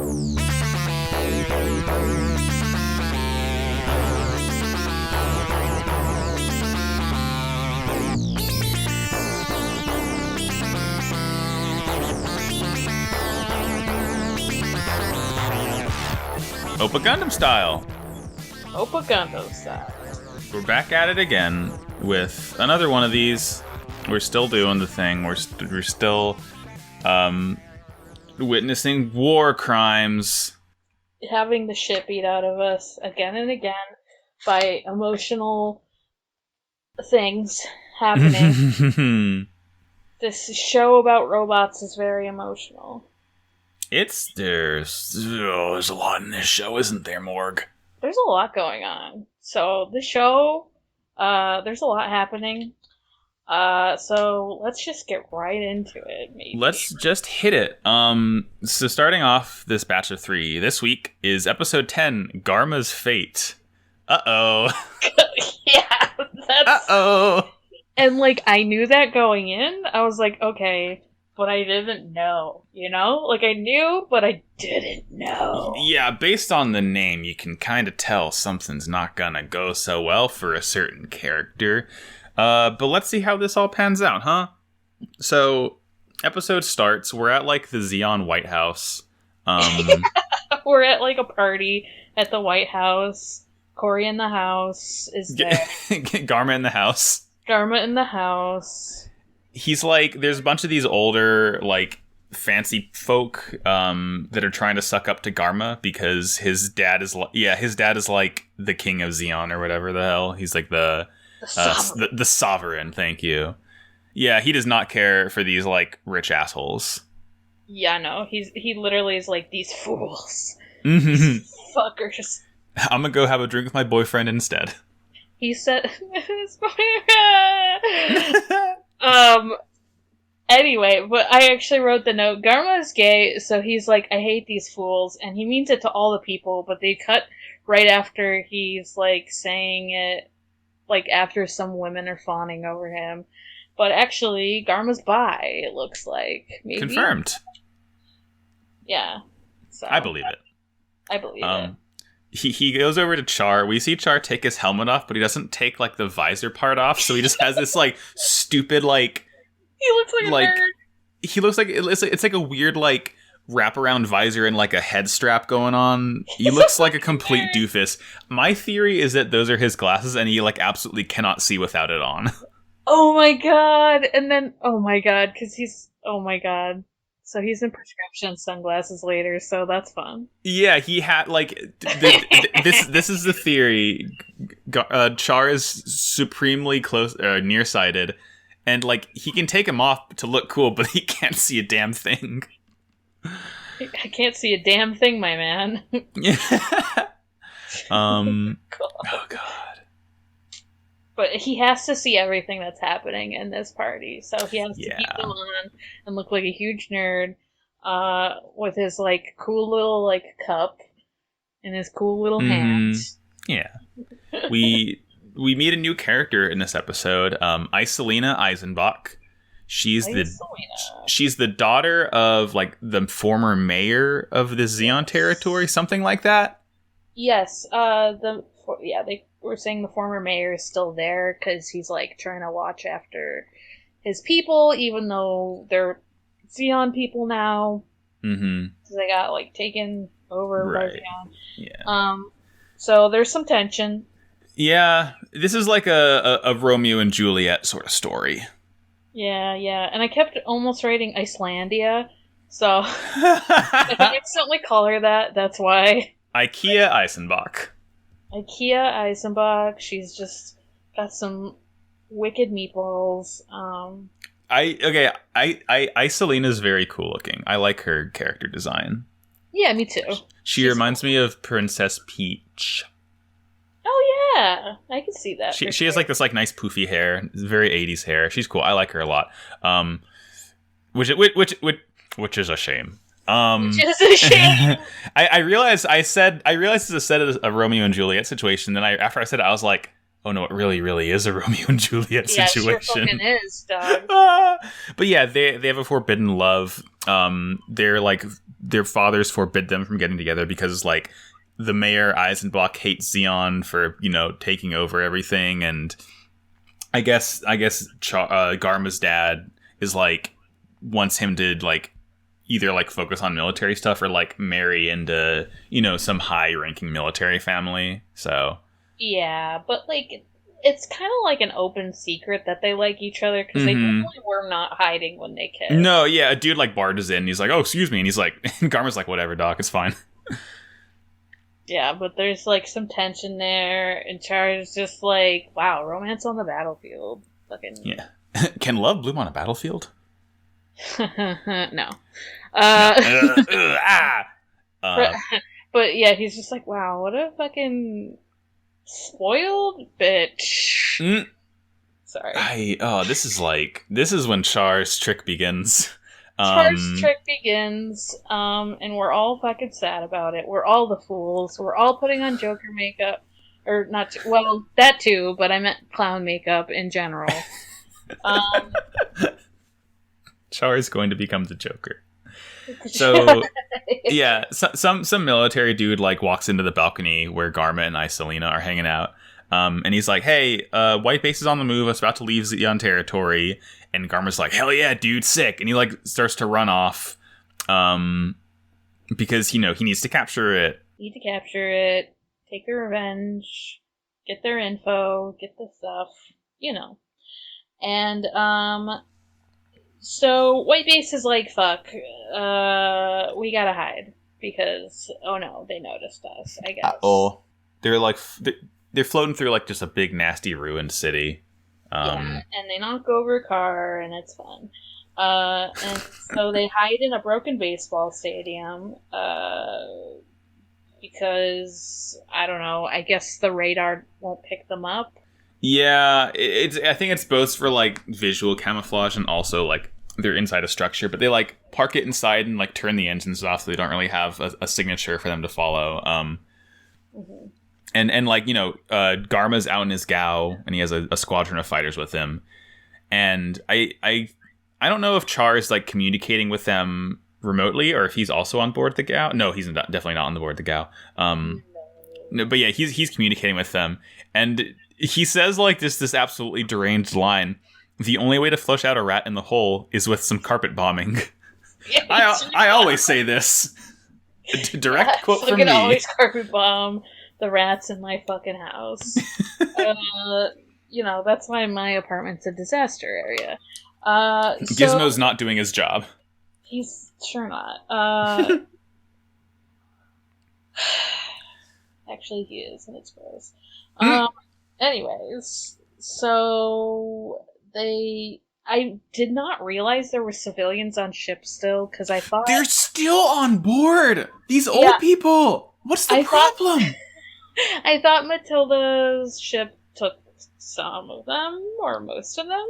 Oppa Gundam style. Oppa Gundam style. We're back at it again with another one of these. We're still doing the thing. We're still witnessing war crimes. Having the shit beat out of us again and again by emotional things happening. This show about robots is very emotional. There's a lot in this show, isn't there, Morg? There's a lot going on. So the show, there's a lot happening. So let's just get right into it, maybe. Let's just hit it. So starting off this batch of 3, this week is episode 10, Garma's Fate. Uh-oh. Yeah, that's... Uh-oh. And, like, I knew that going in. I was like, okay, but I didn't know, you know? Like, I knew, but I didn't know. Yeah, based on the name, you can kind of tell something's not gonna go so well for a certain character. But let's see how this all pans out, huh? So, episode starts, we're at, like, the Zeon White House. We're at, like, a party at the White House. Corey in the house is there. Garma in the house. Garma in the house. He's like, there's a bunch of these older, like, fancy folk that are trying to suck up to Garma because his dad is like the king of Zeon or whatever the hell. He's like the sovereign, thank you. Yeah, he does not care for these, like, rich assholes. Yeah, no, he literally is like, these fools. These fuckers. I'm gonna go have a drink with my boyfriend instead. He said, his boyfriend! Anyway, but I actually wrote the note, Garma is gay, so he's like, I hate these fools, and he means it to all the people, but they cut right after he's, like, saying it, like, after some women are fawning over him. But actually, Garma's bi, it looks like. Maybe? Confirmed. Yeah. So, I believe it. I believe it. He goes over to Char. We see Char take his helmet off, but he doesn't take, like, the visor part off, so he just has this, like, stupid, like... He looks like a nerd. He looks like... It's like a weird, like, wraparound visor and, like, a head strap going on. He looks like a complete doofus. My theory is that those are his glasses, and he, like, absolutely cannot see without it on. Oh my god! And then... Oh my god, because he's... Oh my god. So he's in prescription sunglasses later, so that's fun. Yeah, he had, like, this is the theory. Char is supremely close, nearsighted, and, like, he can take him off to look cool, but he can't see a damn thing. I can't see a damn thing, my man. Oh god. But he has to see everything that's happening in this party, so he has to keep them on and look like a huge nerd, with his, like, cool little, like, cup in his cool little hand. Yeah. We meet a new character in this episode, Iselina Eschonbach. She's the daughter of, like, the former mayor of the Zeon territory, something like that. Yes, they were saying the former mayor is still there because he's, like, trying to watch after his people, even though they're Zeon people now. Mm-hmm. So they got, like, taken over by Zeon. Yeah. So there's some tension. Yeah, this is like a Romeo and Juliet sort of story. Yeah, and I kept almost writing Icelandia, so if I accidentally call her that, that's why. Ikea Eschonbach. Ikea Eschonbach. She's just got some wicked meatballs. Iselina's very cool looking. I like her character design. Yeah, me too. She's reminds me of Princess Peach. Oh yeah, I can see that. She has, like, this, like, nice poofy hair, very 80s hair. She's cool. I like her a lot. Which is a shame. Which is a shame. I realized it's a set of a Romeo and Juliet situation. Then after I said it, I was like, oh no, it really is a Romeo and Juliet situation. Yeah, sure fucking is, dog. But yeah, they have a forbidden love. their fathers forbid them from getting together because like the mayor Eisenbach hates Zeon for taking over everything, and I guess Garma's dad is like wants him to like either like focus on military stuff or like marry into some high ranking military family. So yeah, but like it's kind of like an open secret that they like each other because they definitely were not hiding when they kissed. No, yeah, a dude like barges in and he's like, oh, excuse me, and he's like, Garma's like, whatever, doc, it's fine. Yeah, but there's like some tension there, and Char is just like, wow, romance on the battlefield. Fucking yeah. Can love bloom on a battlefield? No. But yeah, he's just like, wow, what a fucking spoiled bitch. Sorry. This is when Char's trick begins. Char's trick begins, and we're all fucking sad about it. We're all the fools. We're all putting on Joker makeup. Or not, well, that too, but I meant clown makeup in general. Char is going to become the Joker. So, yeah, some military dude like walks into the balcony where Garma and Isolina are hanging out. And he's like, hey, White Base is on the move. It's about to leave Zeon territory. And Garma's like, hell yeah, dude, sick. And he like starts to run off because, he needs to capture it. Need to capture it, take their revenge, get their info, get the stuff, And, so White Base is like, fuck, we gotta hide. Because, oh no, they noticed us, I guess. They're like, they're floating through like just a big, nasty, ruined city. And they knock over a car, and it's fun. And so they hide in a broken baseball stadium, because, I don't know, I guess the radar won't pick them up. Yeah, I think it's both for, like, visual camouflage and also, like, they're inside a structure, but they, like, park it inside and, like, turn the engines off so they don't really have a signature for them to follow. And like, Garma's out in his Gao, and he has a squadron of fighters with him. And I don't know if Char is, like, communicating with them remotely, or if he's also on board the Gao. No, he's definitely not on board the Gao. No, but yeah, he's communicating with them. And he says, like, this absolutely deranged line. The only way to flush out a rat in the hole is with some carpet bombing. Yeah, I always say this. Direct quote from me. I can always carpet bomb the rats in my fucking house. That's why my apartment's a disaster area. Gizmo's not doing his job. He's sure not. Actually, he is, and it's gross. Anyways, so I did not realize there were civilians on ship still, because I thought... They're still on board! These old people! What's the problem? I thought Matilda's ship took some of them, or most of them.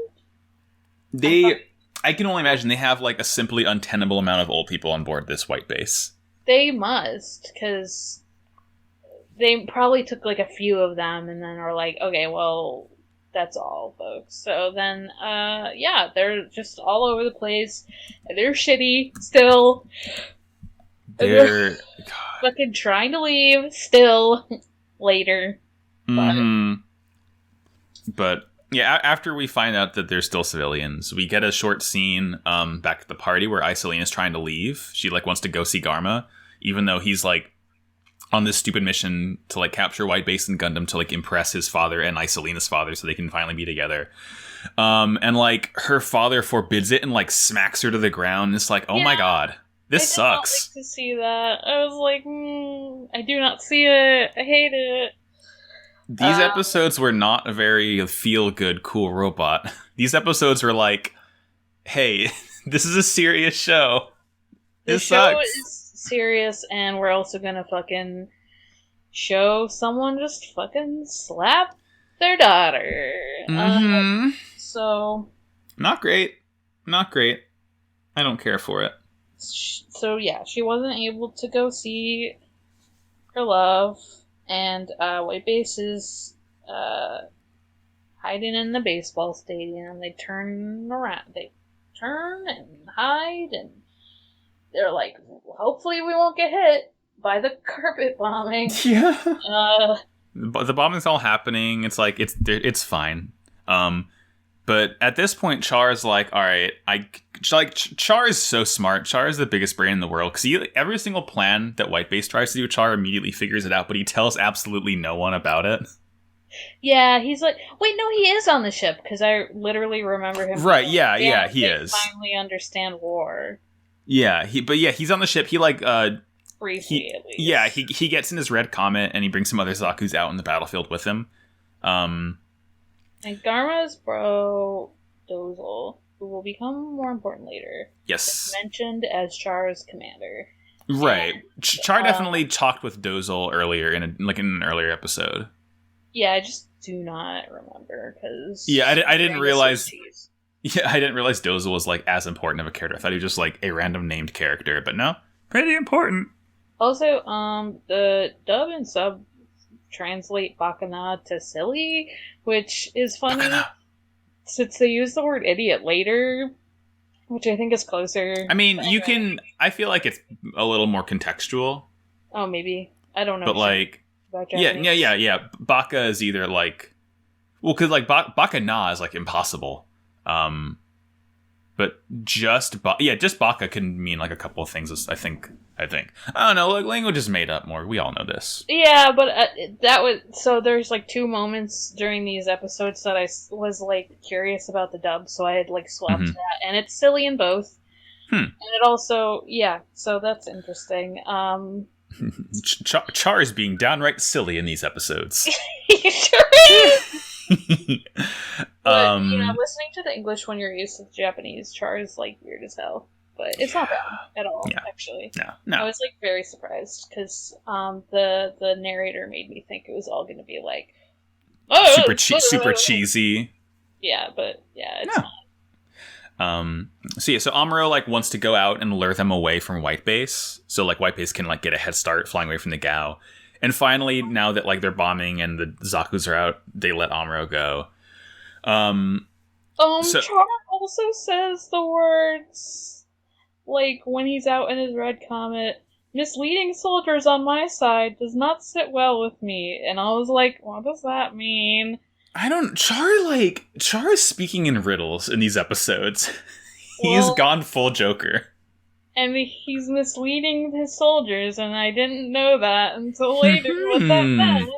I can only imagine they have, like, a simply untenable amount of old people on board this White Base. They must, because they probably took, like, a few of them, and then are like, okay, well, that's all, folks. So then, they're just all over the place. They're shitty, still. They're fucking trying to leave, still, later. But yeah, after we find out that they're still civilians, we get a short scene back at the party where Isolina is trying to leave. She, like, wants to go see Garma, even though he's, like, on this stupid mission to, like, capture White Base and Gundam to, like, impress his father and Isolina's father so they can finally be together. And, like, her father forbids it and, like, smacks her to the ground. It's like, oh my god, this sucks. I did not like to see that. I was like, I do not see it. I hate it. These episodes were not a very feel-good, cool robot. These episodes were like, hey, this is a serious show. This sucks. Show is serious, and we're also gonna fucking show someone just fucking slap their daughter. So... Not great. I don't care for it. So yeah, she wasn't able to go see her love, and White Base is hiding in the baseball stadium. They turn around, they turn and hide, and they're like, hopefully we won't get hit by the carpet bombing. Yeah. The bombing's all happening. It's like, it's fine. But at this point, Char is like, all right, Char is so smart. Char is the biggest brain in the world, because every single plan that Whitebase tries to do, Char immediately figures it out, but he tells absolutely no one about it. Yeah, he's like, wait, no, he is on the ship, because I literally remember him. Right, yeah, he is. Finally understand war. Yeah, he's on the ship. He briefly at least. Yeah, he gets in his red comet and he brings some other Zaku's out in the battlefield with him. And Garma's bro, Dozle, who will become more important later. Yes. Is mentioned as Char's commander. Right. And, Char definitely talked with Dozle earlier in an earlier episode. Yeah, I just do not remember because. Yeah, I didn't realize. Yeah, I didn't realize Dozle was like as important of a character. I thought he was just like a random named character, but no, pretty important. Also, the dub and sub translate Bakana to silly, which is funny since they use the word idiot later, which I think is closer. I mean, you can. I feel like it's a little more contextual. Oh, maybe. I don't know. But like, yeah. Baka is either like, well, because like Bakana is like impossible. But just Baka can mean like a couple of things. I think. I don't know. Like, language is made up more. We all know this. Yeah, but so there's like two moments during these episodes that I was like curious about the dub, so I had like swapped that, and it's silly in both. And it also, so that's interesting. Char is being downright silly in these episodes. He sure is. But, listening to the English when you're used to the Japanese, Char is like weird as hell. But it's not bad at all, actually. No. I was like very surprised because the narrator made me think it was all going to be like, super cheesy. Yeah, but it's not. So Amuro like wants to go out and lure them away from Whitebase, so like Whitebase can like get a head start flying away from the Gao. And finally, now that like they're bombing and the Zaku's are out, they let Amuro go. Char also says the words. Like, when he's out in his red comet, misleading soldiers on my side does not sit well with me. And I was like, what does that mean? Char is speaking in riddles in these episodes. He's gone full Joker. And he's misleading his soldiers, and I didn't know that until later what that meant.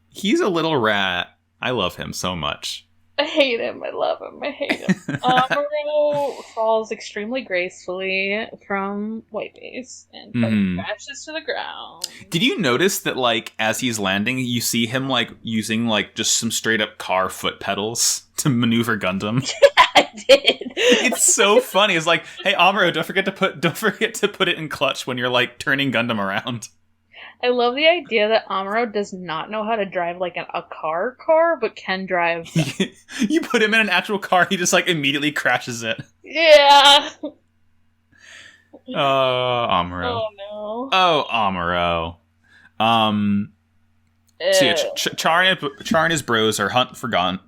He's a little rat. I love him so much. I hate him. I love him. I hate him. Amuro falls extremely gracefully from Whitebase and crashes to the ground. Did you notice that, like, as he's landing, you see him, like, using, like, just some straight-up car foot pedals to maneuver Gundam? Yeah, I did. It's so funny. It's like, hey, Amuro, don't forget to put it in clutch when you're, like, turning Gundam around. I love the idea that Amuro does not know how to drive like a car, but can drive. You put him in an actual car, he just like immediatally crashes it. Yeah. Amuro. Oh no. Oh, Amuro. So yeah, Char and his bros are hunting for Gundam.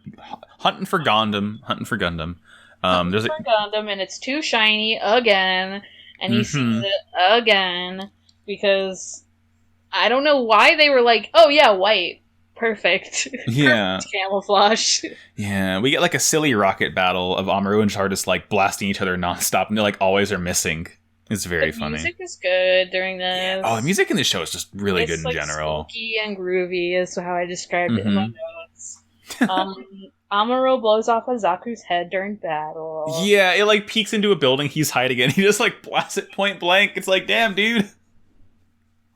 Gundam, and it's too shiny again, and he sees it again because. I don't know why they were like, oh yeah, white. Perfect. Yeah. Camouflage. Yeah, we get like a silly rocket battle of Amuro and Char just like blasting each other nonstop, and they like always are missing. It's very funny. The music is good during this. Yeah. Oh, the music in this show is just really good in general. It's spooky and groovy is how I described it in my notes. Amuro blows off a Zaku's head during battle. Yeah, it like peeks into a building he's hiding in. He just like blasts it point blank. It's like, damn, dude.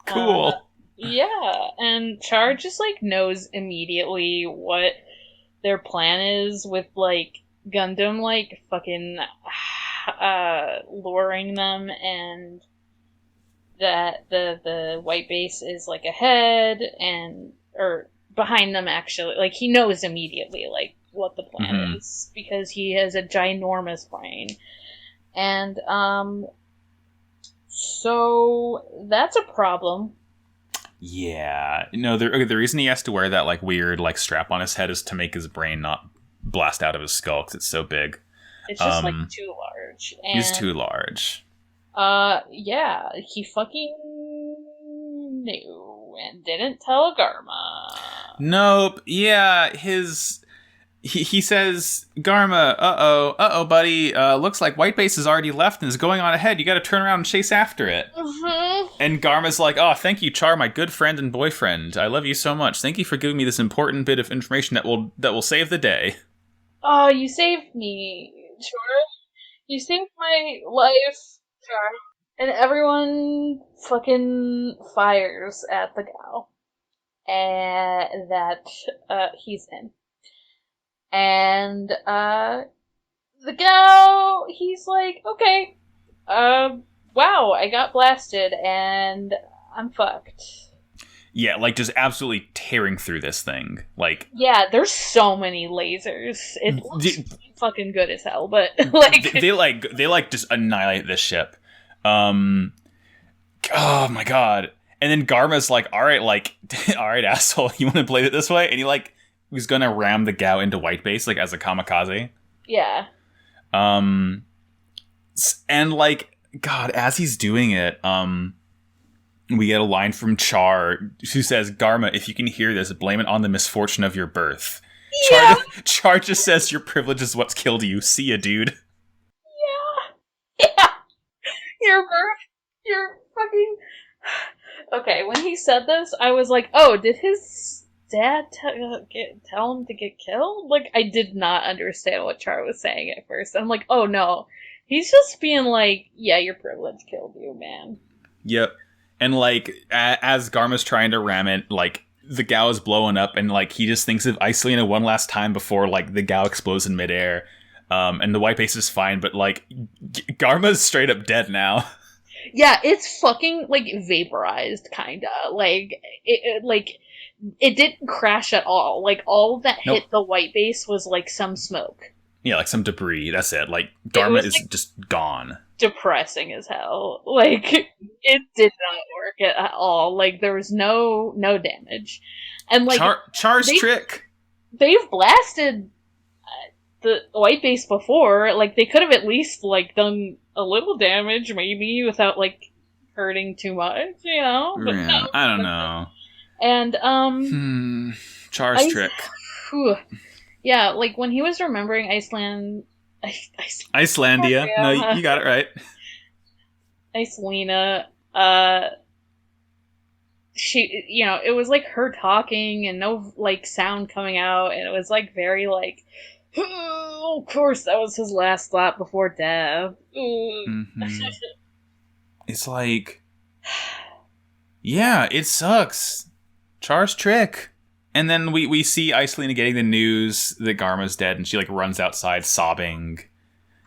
Cool. Yeah, and Char just, like, knows immediately what their plan is with, like, Gundam, like, fucking luring them, and that the Whitebase is, like, ahead, or behind them, actually. Like, he knows immediately, like, what the plan is, because he has a ginormous brain. And, so that's a problem. Yeah. No, the reason he has to wear that like weird like strap on his head is to make his brain not blast out of his skull because it's so big. It's just like too large. And, he's too large. Yeah, he fucking knew and didn't tell Garma. Nope. Yeah, he says, Garma, buddy, looks like Whitebase has already left and is going on ahead. You gotta turn around and chase after it. Mm-hmm. And Garma's like, oh, thank you, Char, my good friend and boyfriend. I love you so much. Thank you for giving me this important bit of information that will save the day. Oh, you saved me, Char. You saved my life, Char. And everyone fucking fires at the gal that he's in. And the gal, he's like, okay, wow, I got blasted and I'm fucked. Yeah, like just absolutely tearing through this thing. Like, yeah, there's so many lasers. It looks fucking good as hell, but like they just annihilate this ship. Oh my god. And then Garma's like, all right, asshole, you want to play it this way? And he's gonna ram the Gao into Whitebase, like, as a kamikaze. Yeah. And like, God, as he's doing it, we get a line from Char who says, Garma, if you can hear this, blame it on the misfortune of your birth. Yeah. Char just says, your privilege is what's killed you. See ya, dude. Yeah. Yeah. Your birth. Your fucking... Okay, when he said this, I was like, oh, did his dad tell him to get killed? Like, I did not understand what Char was saying at first. I'm like, oh no. He's just being like, yeah, your privilege killed you, man. Yep. And like, as Garma's trying to ram it, like, the Gao is blowing up, and like, he just thinks of Iselina one last time before like the Gao explodes in midair. And the Whitebase is fine, but like, Garma's straight up dead now. Yeah, it's fucking like vaporized, kinda. Like it didn't crash at all. Like all that hit the Whitebase was like some smoke. Yeah, like some debris. That's it. Like Garma is like, just gone. Depressing as hell. Like it did not work at all. Like there was no damage, and like Char's trick. They've blasted the Whitebase before. Like they could have at least like done a little damage, maybe without like hurting too much, you know. But yeah, no, I don't know. And Char's trick. Whew, yeah, like when he was remembering Icelandia. No, you got it right. Iselina, she, you know, it was like her talking and no like sound coming out, and it was like very like, oh, of course that was his last thought before death. Mm-hmm. It's like, yeah, it sucks. Char's trick. And then we see Iselina getting the news that Garma's dead, and she like runs outside sobbing.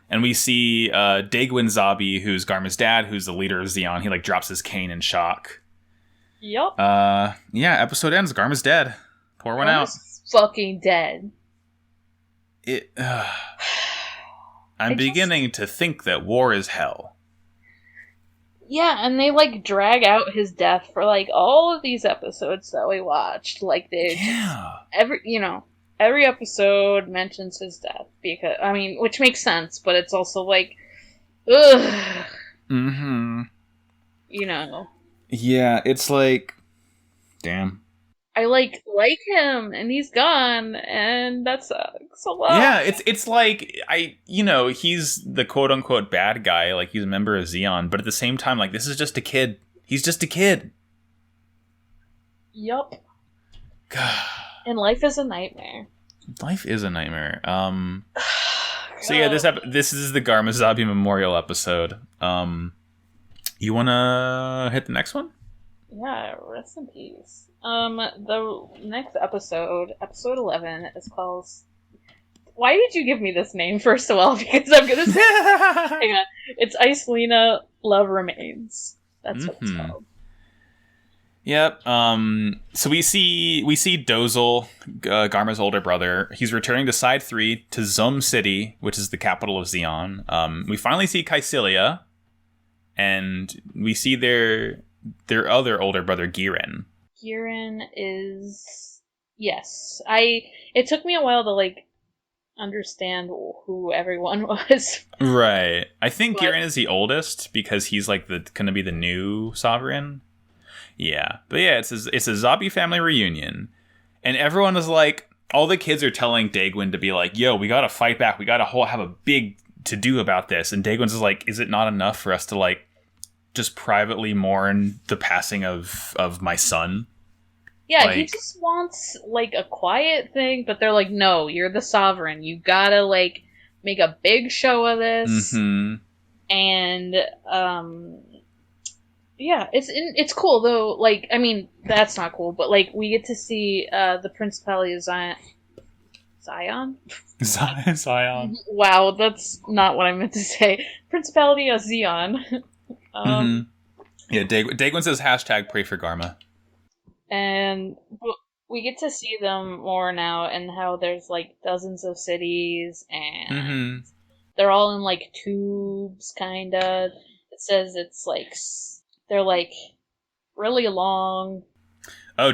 And we see Garma Zabi, who's Garma's dad, who's the leader of Zeon. He like drops his cane in shock. Yup. Yeah, episode ends. Garma's dead. Pour one out. Fucking dead. I'm beginning to think that war is hell. Yeah, and they like drag out his death for like all of these episodes that we watched. Like they every episode mentions his death, because I mean, which makes sense, but it's also like, ugh. Mm-hmm. You know. Yeah, it's like, damn. I like him, and he's gone, and that sucks a lot. Yeah, it's like, he's the quote unquote bad guy, like he's a member of Zeon, but at the same time, like, this is just a kid. He's just a kid. Yup. And life is a nightmare. Life is a nightmare. So yeah, this is the Garma Zabi memorial episode. You wanna hit the next one? Yeah, rest in peace. The next episode, episode 11, is called... Why did you give me this name, first of all? Because I'm gonna say... Hang on. It's Iselina Love Remains. That's what it's called. Yep. So we see Dozel, Garma's older brother. He's returning to Side 3 to Zum City, which is the capital of Zeon. We finally see Kycilia, and we see their other older brother, Giren. Giren is... Yes. It took me a while to, like, understand who everyone was. Right. I think But- Giran is the oldest because he's like gonna be the new sovereign. Yeah. But yeah, it's a Zabi family reunion. And everyone is like, all the kids are telling Daegwon to be like, yo, we gotta fight back. We gotta have a big to-do about this. And Daegwon's is like, is it not enough for us to like just privately mourn the passing of my son? Yeah, he just wants, like, a quiet thing, but they're like, no, you're the sovereign. You gotta, like, make a big show of this. Mm-hmm. And, yeah, it's cool, though. Like, I mean, that's not cool, but, like, we get to see the Principality of Zion? Zion. Wow, that's not what I meant to say. Principality of Zion. Mm-hmm. Yeah, Daegwon says #pray for Garma. And we get to see them more now, and how there's like dozens of cities, and they're all in like tubes, kinda. It says it's like they're like really long. Oh,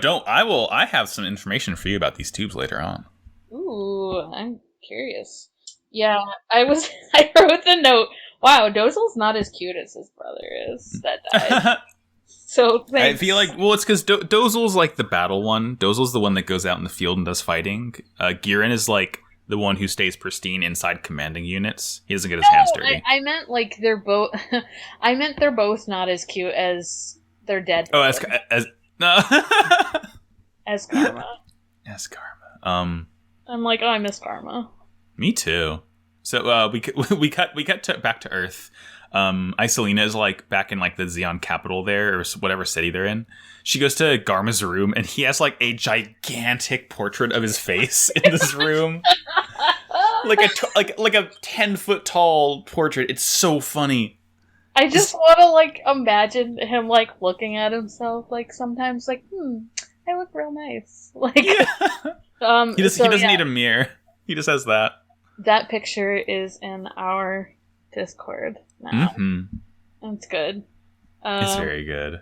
I have some information for you about these tubes later on. Ooh, I'm curious. Yeah, I wrote the note. Wow, Dozel's not as cute as his brother is that died. So thanks. I feel like, well, it's because Dozel's like the battle one. Dozel's the one that goes out in the field and does fighting. Giran is like the one who stays pristine inside commanding units. He doesn't get his hands dirty. I meant like they're both. I meant they're both not as cute as their dead. Oh, as no. As Garma. As Garma. I'm like, oh, I miss Garma. Me too. So we cut back to Earth. Isolina is like back in like the Zeon capital there, or whatever city they're in. She goes to Garma's room, and he has like a gigantic portrait of his face in this room, like a 10-foot tall portrait. It's so funny. I just want to like imagine him like looking at himself, like sometimes, like, I look real nice. Like, yeah. He doesn't need a mirror. He just has that. That picture is in our Discord now. Mm-hmm. It's good. It's very good.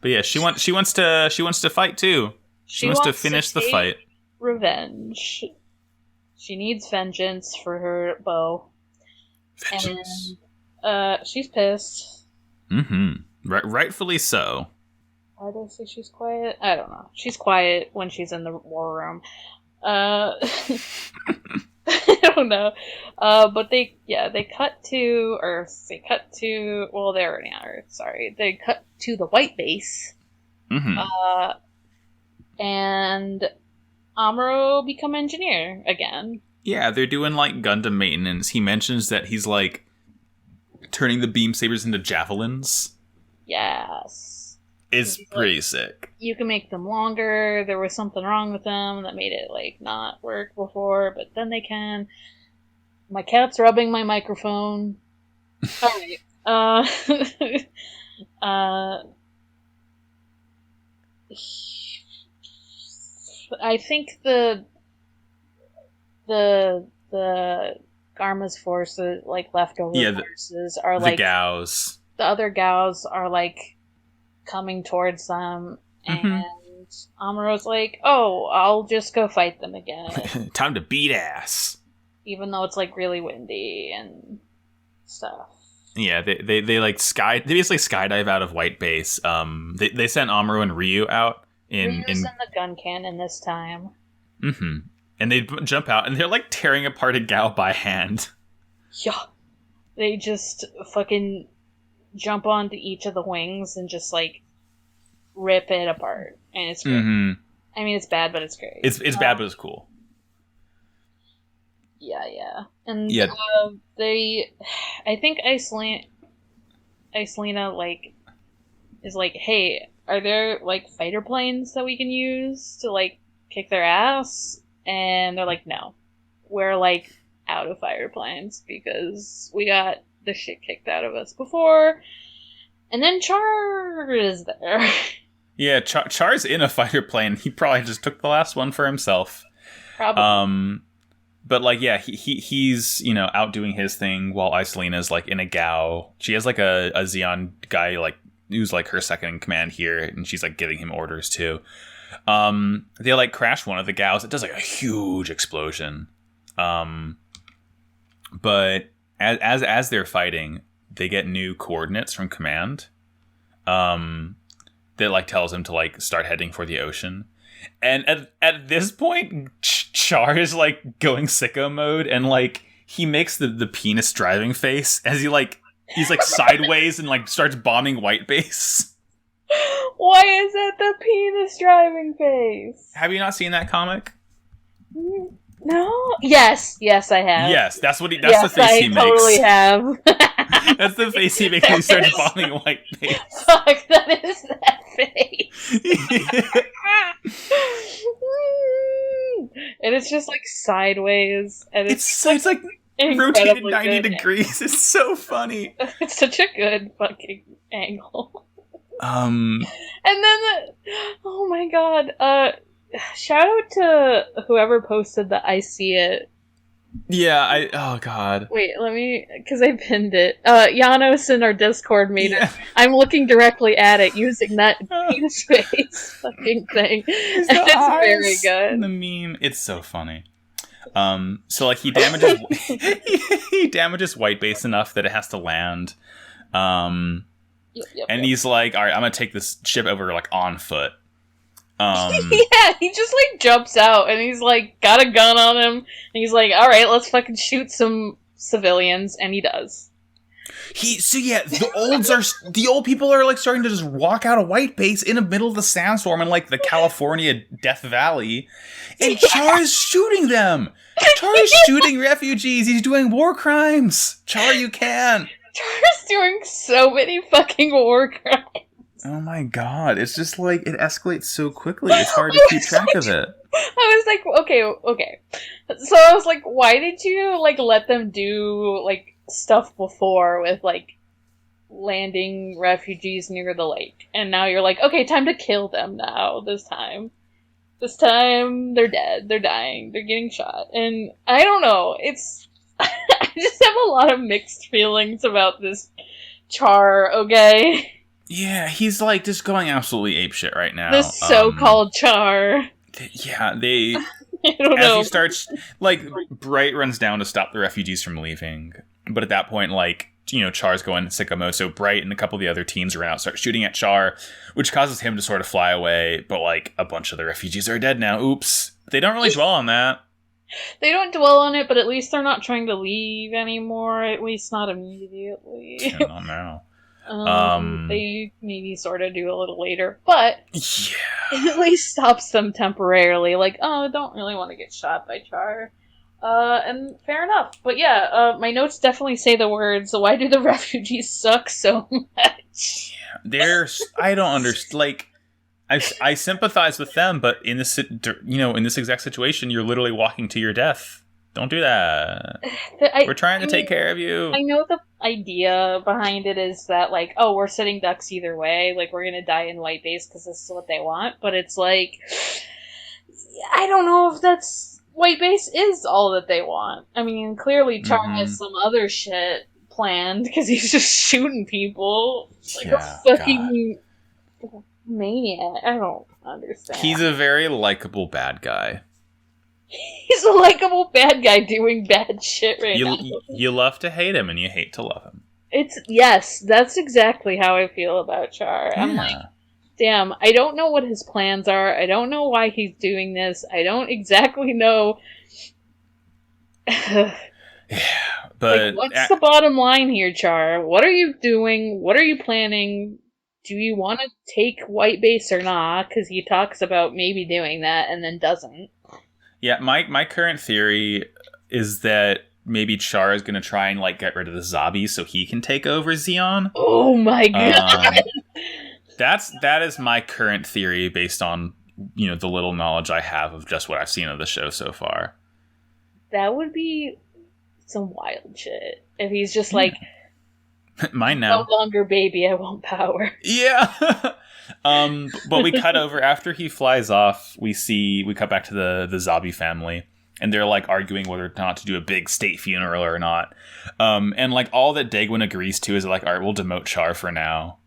But yeah, she wants to fight too. She wants to finish the fight. Revenge. She needs vengeance for her beau. Vengeance. And she's pissed. Mm-hmm. Rightfully so. Why do I say she's quiet? I don't know. She's quiet when she's in the war room. I don't know. But they cut to Earth. They cut to, well, they're already on Earth, sorry. They cut to the White Base. Mm-hmm. And Amuro become engineer again. Yeah, they're doing like Gundam maintenance. He mentions that he's like turning the beam sabers into javelins. Yes. It's pretty sick. You can make them longer. There was something wrong with them that made it like not work before, but then they can. My cat's rubbing my microphone. Alright. I think the Garma's forces, like leftover forces, are like the Gaos. The other Gaos are like coming towards them, and Amuro's like, "Oh, I'll just go fight them again." Time to beat ass. Even though it's like really windy and stuff. Yeah, they like they basically skydive out of White Base. They sent Amuro and Ryu out in the gun cannon this time. Mm-hmm. And they jump out and they're like tearing apart a Gao by hand. Yeah. They just fucking jump onto each of the wings and just like rip it apart. And it's great. I mean, it's bad, but it's great. It's bad, but it's cool. Yeah. And yeah. I think Isolina like is like, hey, are there like fighter planes that we can use to like kick their ass? And they're like, no, we're like out of fighter planes because we got the shit kicked out of us before. And then Char is there. Yeah, Char's in a fighter plane. He probably just took the last one for himself. Probably. But like, yeah, he's out doing his thing while Isolina's like in a Gao. She has like a Zeon guy like who's like her second in command here, and she's like giving him orders too. They like crash one of the Gaos. It does like a huge explosion. But as they're fighting, they get new coordinates from command. That like tells him to like start heading for the ocean. And at this point, Char is like going sicko mode, and like he makes the penis driving face as he's like sideways and like starts bombing white base. Why is it the penis driving face? Have you not seen that comic? No. Yes, I have. Yes, that's the face he makes. Totally have. That's the face he makes when he starts bombing white base. Fuck, that is that face. And it's just like sideways, and it's like rotated 90 degrees. It's so funny. It's such a good fucking angle. And then oh my god, shout out to whoever posted the I see it. Yeah, oh god. Wait, let me, because I pinned it. Janos in our Discord made it. I'm looking directly at it using that penis face fucking thing. It's very good. The meme, it's so funny. So like he damages he damages white base enough that it has to land. And he's like, all right, I'm gonna take this ship over like on foot. Yeah, he just like jumps out and he's like got a gun on him and he's like, all right, let's fucking shoot some civilians, and he does. The old people are like starting to just walk out of white base in the middle of the sandstorm in like the California Death Valley, and Char is shooting them. Char is shooting refugees. He's doing war crimes. Char, you can. Char's doing so many fucking war crimes. Oh my god, it's just like, it escalates so quickly, it's hard to keep track of it. I was like, okay. So I was like, why did you, like, let them do, like, stuff before with, like, landing refugees near the lake? And now you're like, okay, time to kill them now, this time. This time, they're dead, they're dying, they're getting shot. And I don't know, it's... I just have a lot of mixed feelings about this Char, okay? Yeah, he's like just going absolutely apeshit right now. This so-called Char. Yeah, they... I don't know. As he starts, like, Bright runs down to stop the refugees from leaving. But at that point, like, you know, Char's going sicko mode, so Bright and a couple of the other teens around start shooting at Char, which causes him to sort of fly away, but, like, a bunch of the refugees are dead now. Oops. They don't really dwell on that. They don't dwell on it, but at least they're not trying to leave anymore, at least not immediately. Yeah, not now. They maybe sort of do a little later, but yeah, it at least stops them temporarily. Like, oh, I don't really want to get shot by Char. And fair enough. But yeah, my notes definitely say the words, why do the refugees suck so much? Yeah, I don't understand, like, I sympathize with them, but in this, in this exact situation, you're literally walking to your death. Don't do that. We're trying to take care of you. I know the idea behind it is that, like, oh, we're sitting ducks either way. Like, we're gonna die in white base because this is what they want. But it's like, I don't know if that's... White base is all that they want. I mean, clearly Char has some other shit planned because he's just shooting people. Like a fucking maniac. I don't understand. He's a very likable bad guy. He's a likable bad guy doing bad shit now. You love to hate him and you hate to love him. Yes, that's exactly how I feel about Char. Yeah. I'm like, damn, I don't know what his plans are. I don't know why he's doing this. I don't exactly know. Yeah, but... Like, what's the bottom line here, Char? What are you doing? What are you planning? Do you want to take white base or not? Because he talks about maybe doing that and then doesn't. Yeah, my current theory is that maybe Char is going to try and like get rid of the Zabi so he can take over Zeon. Oh my god! That is my current theory based on the little knowledge I have of just what I've seen of the show so far. That would be some wild shit if he's just like, mine now. No longer baby, I want power. Yeah. But we cut over after he flies off. We cut back to the Zabi family, and they're like arguing whether or not to do a big state funeral or not. And like all that Dagwin agrees to is like, all right, we'll demote Char for now.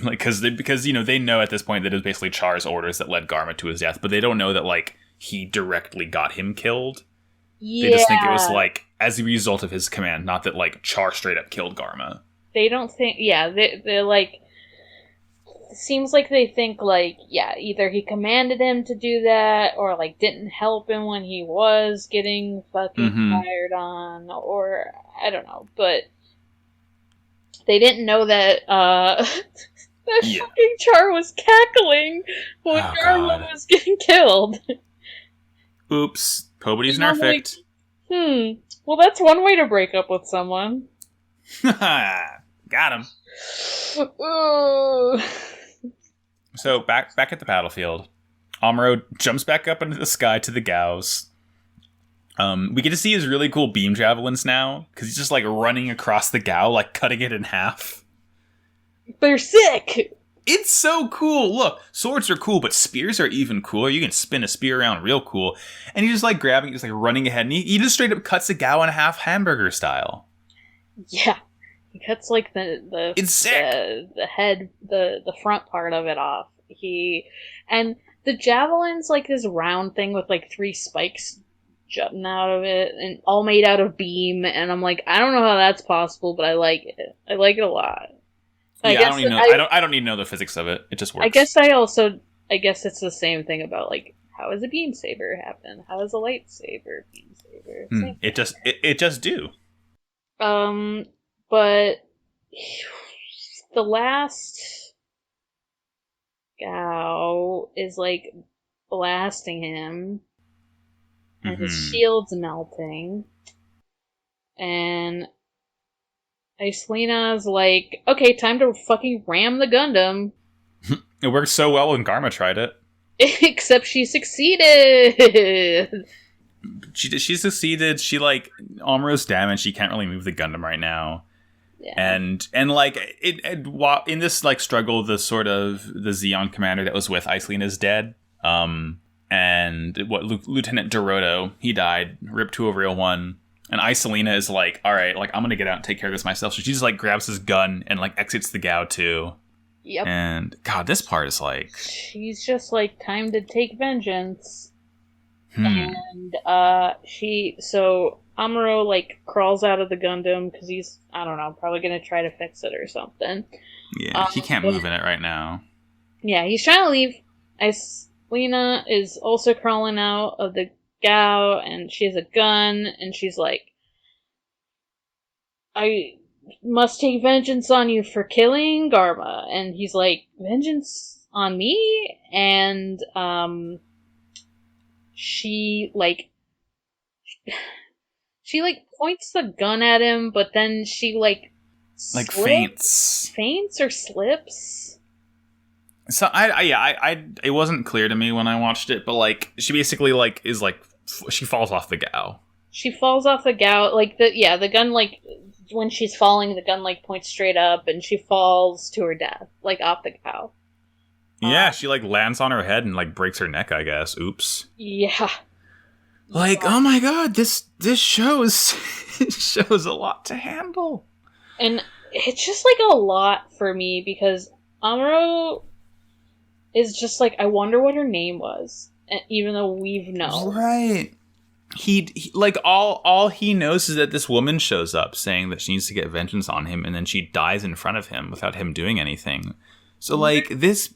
Like because they know at this point that it was basically Char's orders that led Garma to his death, but they don't know that like he directly got him killed. Yeah. They just think it was, like, as a result of his command, not that, like, Char straight up killed Garma. They don't think... Yeah, they're like... It seems like they think, like, yeah, either he commanded him to do that, or, like, didn't help him when he was getting fucking fired on, or... I don't know, but... They didn't know that, fucking Char was cackling when Garma was getting killed. Oops. Nobody's nerfed. Like, well, that's one way to break up with someone. Got him. So, back at the battlefield, Amuro jumps back up into the sky to the Gaus. We get to see his really cool beam javelins now, because he's just, like, running across the Gao, like, cutting it in half. They're sick! It's so cool! Look, swords are cool, but spears are even cooler. You can spin a spear around real cool. And he's just, like, grabbing it, just, like, running ahead, and he just straight up cuts the Gao in half hamburger style. Yeah. He cuts, like, it's sick. the head, the front part of it off. And the javelin's, like, this round thing with, like, 3 spikes jutting out of it, and all made out of beam, and I'm like, I don't know how that's possible, but I like it. I like it a lot. I don't need to know the physics of it. It just works. I guess it's the same thing about, like, how does a beam saber happen? How does a lightsaber beam saber? It just do. But the last Gao is, like, blasting him, and his shield's melting, and Icelina's like, okay, time to fucking ram the Gundam. It worked so well when Garma tried it. Except she succeeded! She succeeded. She, like, Amuro's damaged. She can't really move the Gundam right now. Yeah. And like, in this, like, struggle, the Zeon commander that was with Icelina is dead. And Lieutenant Doroto, he died. Rip to a real one. And Icelina is like, all right, like, I'm gonna get out and take care of this myself. So she just, like, grabs his gun and, like, exits the Gao too. Yep. And God, this part is like, she's just like, time to take vengeance. And so Amuro, like, crawls out of the Gundam because he's, I don't know, probably gonna try to fix it or something. Yeah, he can't move in it right now. Yeah, he's trying to leave. Icelina is also crawling out of the Gao, and she has a gun, and she's like, I must take vengeance on you for killing Garma. And he's like, vengeance on me? And she points the gun at him, but then she faints or slips. So it wasn't clear to me when I watched it, but, like, she basically, like, is like, she falls off the Gao. She falls off the Gao, like, the gun, like, when she's falling, the gun, like, points straight up, and she falls to her death, like, off the Gao. Yeah, she, like, lands on her head and, like, breaks her neck, I guess. Oops. Yeah. Like, oh my god, this shows shows a lot to handle. And it's just, like, a lot for me, because Amuro is just like, I wonder what her name was, even though we've known. Right. He like, all he knows is that this woman shows up saying that she needs to get vengeance on him, and then she dies in front of him without him doing anything. So, like, this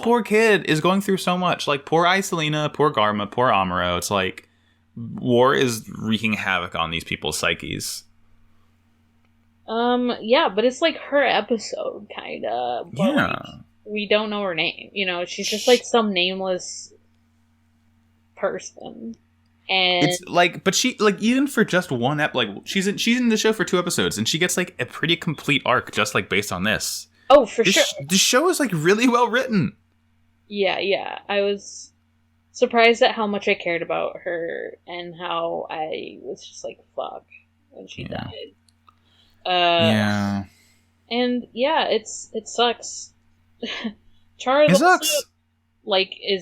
poor kid is going through so much. Like, poor Icelina, poor Garma, poor Amuro. It's like, war is wreaking havoc on these people's psyches. Yeah, but it's like her episode, kinda. But, yeah. Like, we don't know her name. You know, she's just like some nameless person. And it's like, but she, like, even for just one like, she's in the show for 2 episodes, and she gets, like, a pretty complete arc just, like, based on this. Oh, for sure. This show is, like, really well written. Yeah. I was surprised at how much I cared about her, and how I was just like, fuck, when she died. Yeah. And yeah, it sucks. Char is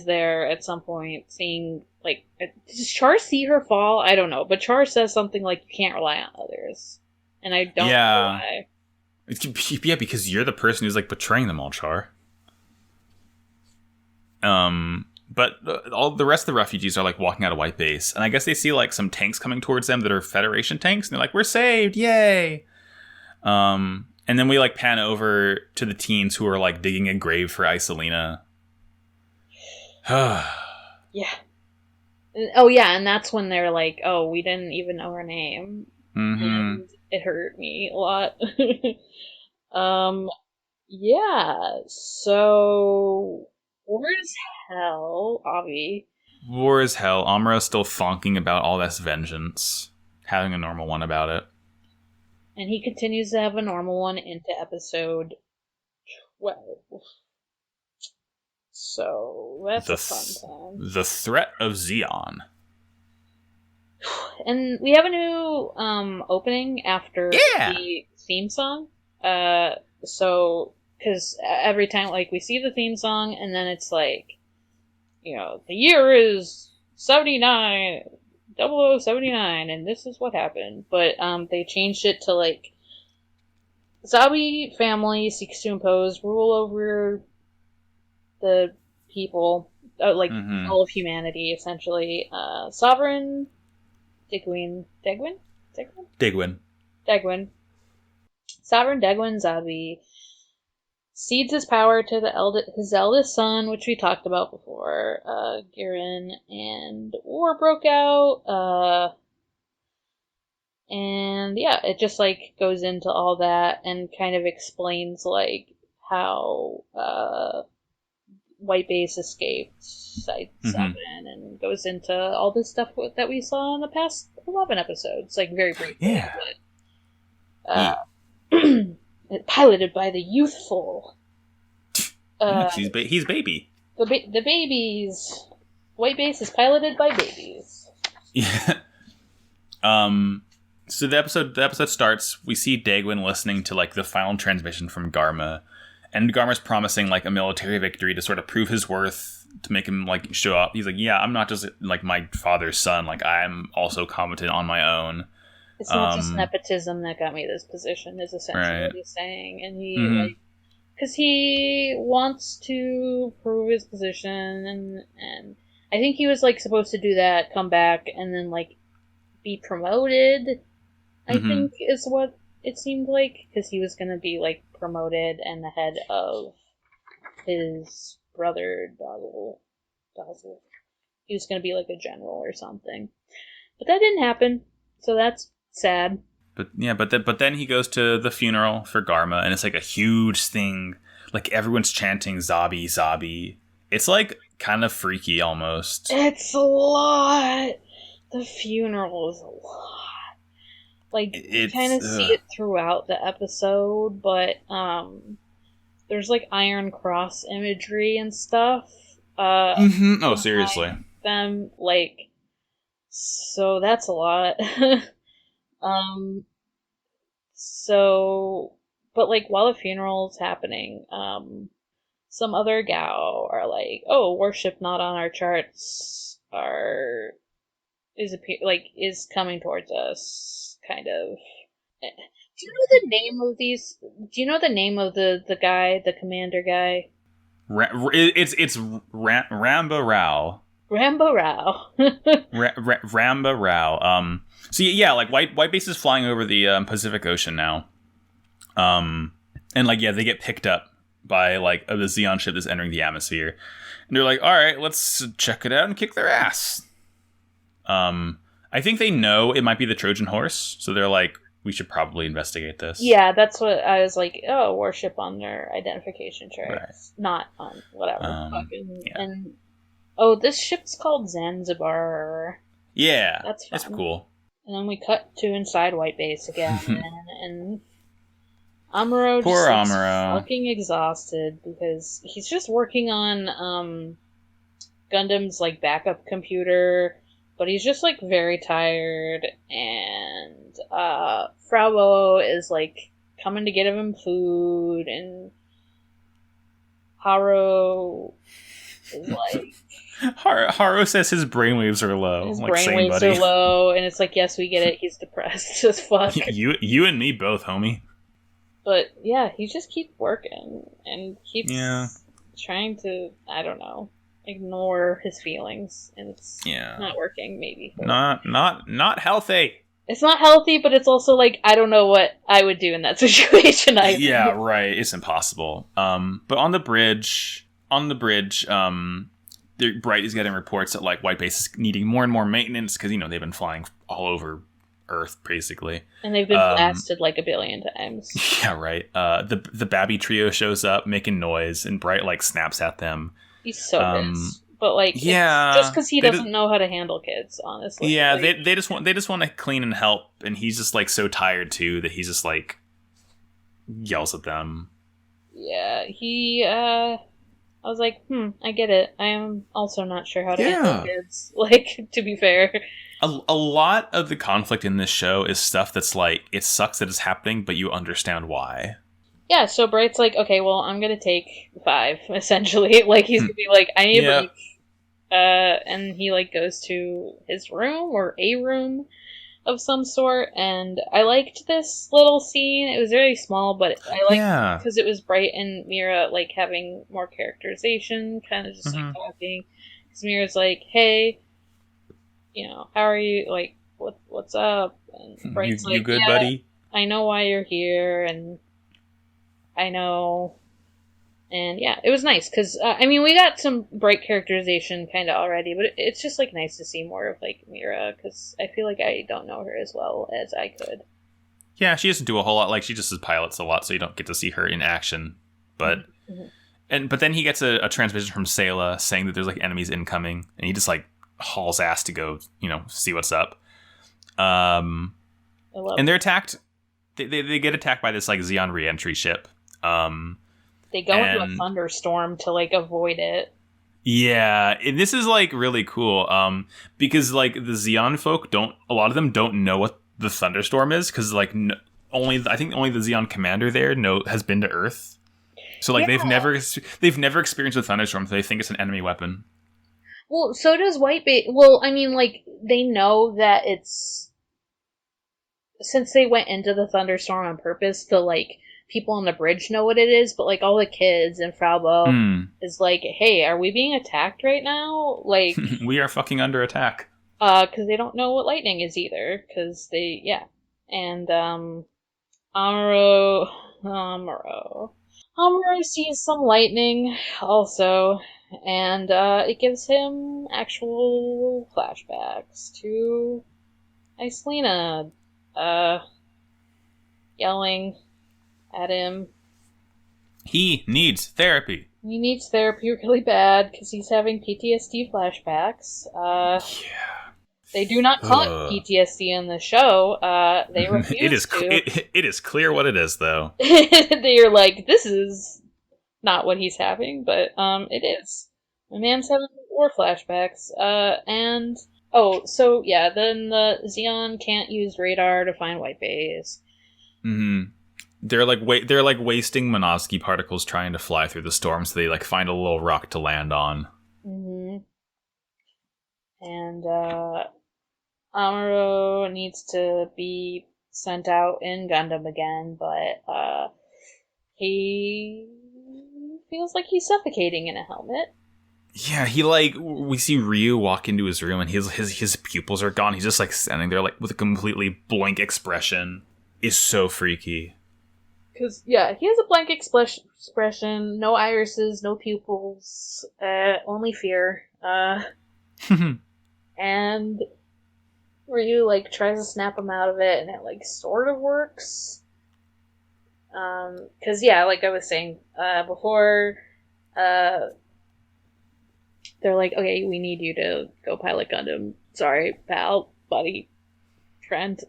there at some point, seeing, like, does Char see her fall? I don't know, but Char says something like, you can't rely on others, and I don't know why. Yeah, because you're the person who's, like, betraying them all, Char. But all the rest of the refugees are like walking out of White Base, and I guess they see like some tanks coming towards them that are Federation tanks, and they're like, "We're saved, yay!" And then we like pan over to the teens who are like digging a grave for Isolina. Yeah. Oh yeah, and that's when they're like, "Oh, we didn't even know her name," and it hurt me a lot. Yeah. So war is hell, Avi. War is hell. Amura's still fonking about all this vengeance, having a normal one about it. And he continues to have a normal one into episode 12. So that's a fun time. The Threat of Zeon. And we have a new opening after the theme song. So, because every time, like, we see the theme song, and then it's like, you know, the year is 0079, and this is what happened. But they changed it to, like, Zabi family seeks to impose rule over the people, all of humanity, essentially. Sovereign Degwin. Sovereign Degwin Zabi cedes his power to his eldest son, which we talked about before, Girin, and war broke out, and yeah, it just, like, goes into all that and kind of explains, like, how, White Base escaped Site 7 and goes into all this stuff that we saw in the past 11 episodes, like, very briefly. Yeah. But, piloted by the youthful. He's baby. The babies. White Base is piloted by babies. Yeah. So the episode starts. We see Dagwin listening to like the final transmission from Garma, and Garma's promising like a military victory to sort of prove his worth, to make him like show up. He's like, yeah, I'm not just like my father's son. Like I'm also competent on my own. It's not just nepotism that got me this position, is essentially what he's saying. And he, because he wants to prove his position, and I think he was, like, supposed to do that, come back, and then, like, be promoted, I think is what it seemed like, because he was going to be, like, promoted and the head of his brother, Dazzle. He was going to be, like, a general or something. But that didn't happen, so that's sad. But then he goes to the funeral for Garma, and it's like a huge thing. Like everyone's chanting Zabi, Zabi. It's like kind of freaky almost. It's a lot. The funeral is a lot. Like you kind of see it throughout the episode, but there's like Iron Cross imagery and stuff. Oh, seriously. Them like, so that's a lot. But like while the funeral's happening, some other gal are like, "Oh, worship not on our charts is coming towards us," kind of. Do you know the name of these? Do you know the name of the guy, the commander guy? It's Ramba Rao. Rambo Rao. Ramba Rao. So yeah, like White Base is flying over the Pacific Ocean now. And like, yeah, they get picked up by like the Zeon ship that's entering the atmosphere. And they're like, all right, let's check it out and kick their ass. I think they know it might be the Trojan horse. So they're like, we should probably investigate this. Yeah, that's what I was like, oh, worship on their identification charts. Right. Not on whatever. Yeah. And oh, this ship's called Zanzibar. Yeah, that's fun. It's cool. And then we cut to inside White Base again, and Amuro just fucking exhausted because he's just working on Gundam's like backup computer, but he's just like very tired, and Fraubo is like coming to get him food, and Haro is like. Haro says his brainwaves are low. His brainwaves are low, and it's like, yes, we get it. He's depressed as fuck. You and me both, homie. But yeah, he just keeps working and keeps trying to. I don't know. ignore his feelings, and it's Yeah. not working. Maybe Not healthy. it's not healthy, but it's also like I don't know what I would do in that situation. Yeah, right. It's impossible. But on the bridge, Bright is getting reports that like White Base is needing more and more maintenance because they've been flying all over Earth basically, and they've been blasted like a billion times. Yeah, right. The Babby trio shows up making noise, and Bright like snaps at them. He's so pissed. But like, yeah, just because he doesn't know how to handle kids, honestly. Yeah, like, they just want to clean and help, and he's just like so tired too that he's just like yells at them. Yeah, I was like, I get it. I am also not sure how to handle kids. Like, to be fair. A lot of the conflict in this show is stuff that's like, it sucks that it's happening, but you understand why. Yeah, so Bright's like, okay, well, I'm gonna take 5, essentially. Like, he's gonna be like, I need a break. And he, like, goes to his room, or a room of some sort, and I liked this little scene. It was very small, but I liked it because it was Bright and Mira, like, having more characterization, kind of just, like, talking. Because Mira's like, hey, how are you? Like, what's up? And Bright's you good, buddy? I know why you're here, and I know. And yeah, it was nice, because, we got some Bright characterization kind of already, but it's just, like, nice to see more of, like, Mira, because I feel like I don't know her as well as I could. Yeah, she doesn't do a whole lot. Like, she just pilots a lot, so you don't get to see her in action. But but then he gets a transmission from Sayla saying that there's, like, enemies incoming, and he just, like, hauls ass to go, see what's up. And they're attacked. They get attacked by this, like, Xeon reentry ship. They go into a thunderstorm to, like, avoid it. Yeah, and this is, like, really cool, because, like, the Xeon folk a lot of them don't know what the thunderstorm is, because, like, I think only the Xeon commander there has been to Earth. So, like, they've never experienced a thunderstorm, so they think it's an enemy weapon. Well, so does White Base. Well, like, they know that it's... Since they went into the thunderstorm on purpose, like, people on the bridge know what it is, but, like, all the kids and Frau Bo is like, hey, are we being attacked right now? Like... we are fucking under attack. Because they don't know what lightning is either, because they... Yeah. And, Amuro sees some lightning, also, and, it gives him actual flashbacks to Iselina, yelling at him. He needs therapy. He needs therapy really bad because he's having PTSD flashbacks. They do not call it PTSD in the show. They refuse It is clear what it is, though. They are like, this is not what he's having, but it is. My man's having war flashbacks. Then the Xeon can't use radar to find White Base. Mm-hmm. They're like wasting Minovsky particles trying to fly through the storm, so they like find a little rock to land on. Mm-hmm. And Amuro needs to be sent out in Gundam again, but he feels like he's suffocating in a helmet. Yeah, we see Ryu walk into his room and his pupils are gone. He's just like standing there like with a completely blank expression. It's so freaky. Because, yeah, he has a blank expression, no irises, no pupils, only fear. And Ryu, like, tries to snap him out of it, and it, like, sort of works. Because, yeah, like I was saying before, they're like, okay, we need you to go pilot Gundam. Sorry, pal, buddy, friend.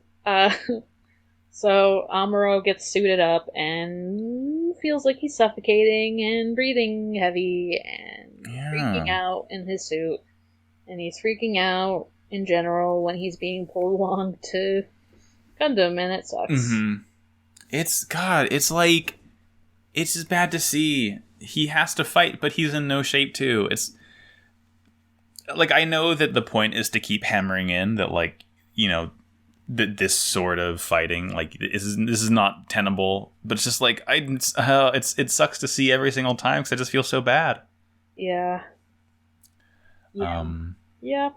So Amuro gets suited up and feels like he's suffocating and breathing heavy and freaking out in his suit. And he's freaking out in general when he's being pulled along to Gundam, and it sucks. Mm-hmm. It's just bad to see. He has to fight, but he's in no shape too. It's like, I know that the point is to keep hammering in that, like, that this sort of fighting, like, this is not tenable, but it's just like, it sucks to see every single time because I just feel so bad. Yeah. Yeah. Um, Yep.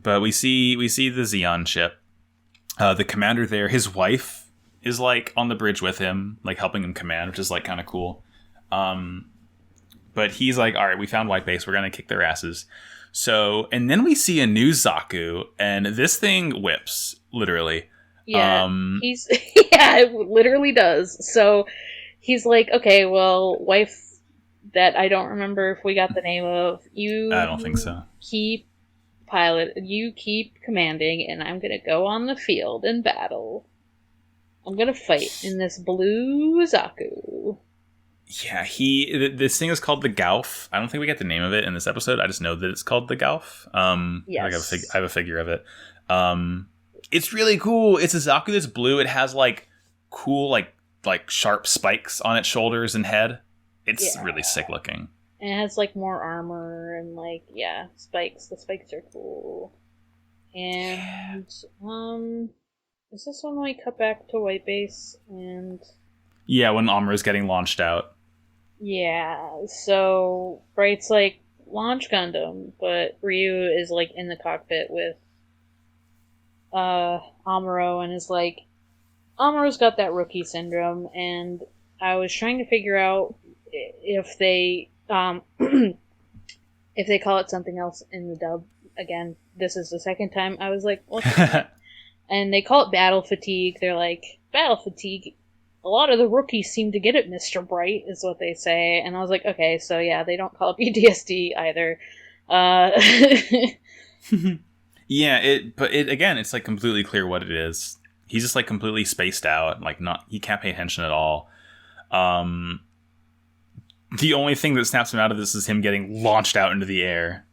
but we see the Xeon ship. The commander there, his wife is like on the bridge with him, like helping him command, which is like kind of cool. But he's like, all right, we found White Base. We're going to kick their asses. So, and then we see a new Zaku, and this thing whips, literally. Yeah, yeah, it literally does. So he's like, okay, well, wife that I don't remember if we got the name of, I don't think so. You keep commanding, and I'm gonna go on the field and battle. I'm gonna fight in this blue Zaku. Yeah, this thing is called the Gauf. I don't think we get the name of it in this episode. I just know that it's called the Gauf. Yes. I have a figure of it. It's really cool. It's a Zaku that's blue. It has like cool like sharp spikes on its shoulders and head. It's really sick looking. And it has like more armor and like spikes. The spikes are cool. And is this when we cut back to White Base and yeah, when Amura's getting launched out. Yeah, so Bright's like, launch Gundam, but Ryu is like in the cockpit with Amuro and is like, Amuro's got that rookie syndrome, and I was trying to figure out if they if they call it something else in the dub. Again, this is the second time I was like, what's that? And they call it battle fatigue. They're like, battle fatigue? A lot of the rookies seem to get it, Mr. Bright, is what they say. And I was like, okay, so yeah, they don't call it PTSD either. Yeah, but again, it's like completely clear what it is. He's just like completely spaced out, like he can't pay attention at all. The only thing that snaps him out of this is him getting launched out into the air.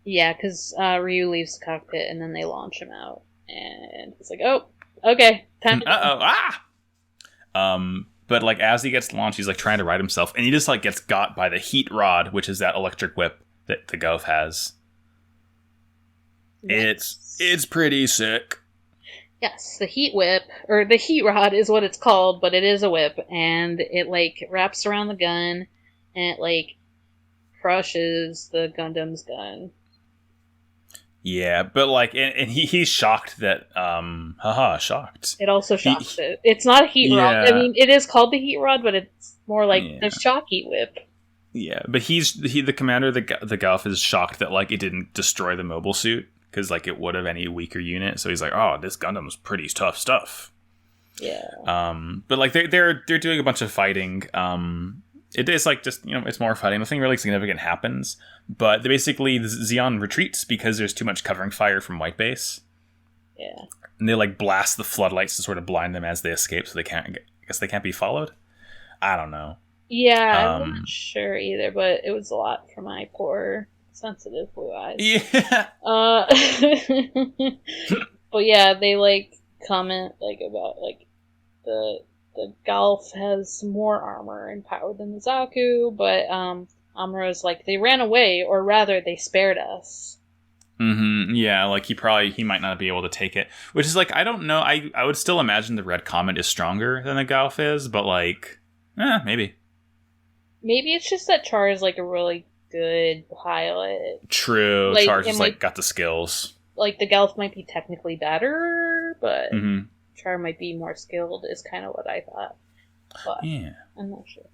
Yeah, because Ryu leaves the cockpit and then they launch him out. And he's like, oh, okay, time to but like as he gets launched, he's like trying to right himself, and he just like gets got by the heat rod, which is that electric whip that the Goth has. Yes. It's pretty sick. Yes, the heat whip, or the heat rod is what it's called, but it is a whip, and it like wraps around the gun, and it like crushes the Gundam's gun. Yeah, but like, and he's shocked that, shocked. It also shocks it. It's not a heat rod. I mean, it is called the heat rod, but it's more like the shocky whip. Yeah, but the commander, the Gulf is shocked that like it didn't destroy the mobile suit, because like it would have any weaker unit. So he's like, oh, this Gundam's pretty tough stuff. Yeah. But like they're doing a bunch of fighting. It is like just, it's more fighting. Nothing really significant happens. But basically, Xeon retreats because there's too much covering fire from White Base. Yeah. And they like blast the floodlights to sort of blind them as they escape, so they can't be followed. I don't know. Yeah, I'm not sure either, but it was a lot for my poor sensitive blue eyes. Yeah. But yeah, they like comment like about like the Golf has more armor and power than the Zaku, but Amuro's like, they ran away, or rather, they spared us. Mm-hmm. Yeah, like he might not be able to take it, which is like, I don't know. I would still imagine the Red Comet is stronger than the Golf is, but like, maybe. Maybe it's just that Char is like a really good pilot. True, like, Char's just like got the skills. Like the Golf might be technically better, but Char might be more skilled, is kind of what I thought. But yeah, I'm not sure.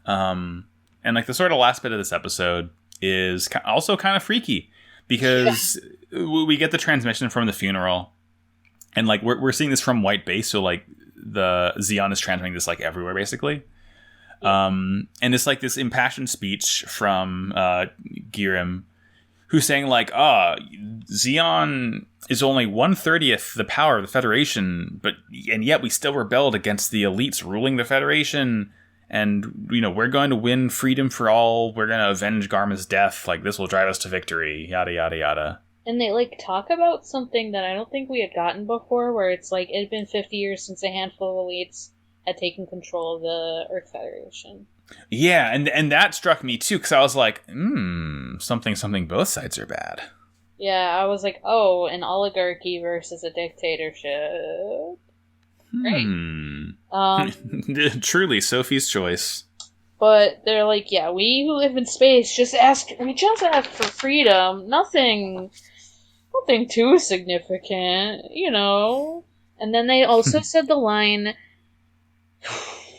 And like the sort of last bit of this episode is also kind of freaky, because we get the transmission from the funeral, and like we're seeing this from White Base, so like the Xeon is transmitting this like everywhere basically. And it's like this impassioned speech from Girim, who's saying like, Xeon is only 1/30th the power of the Federation, and yet we still rebelled against the elites ruling the Federation, and we're going to win freedom for all. We're going to avenge Garma's death. Like, this will drive us to victory. Yada yada yada. And they like talk about something that I don't think we had gotten before, where it's like it had been 50 years since a handful of elites had taken control of the Earth Federation. Yeah, and that struck me too, because I was like, something both sides are bad. Yeah, I was like, oh, an oligarchy versus a dictatorship. Great. Truly, Sophie's choice. But they're like, yeah, we who live in space we just ask for freedom. Nothing too significant, you know. And then they also said the line,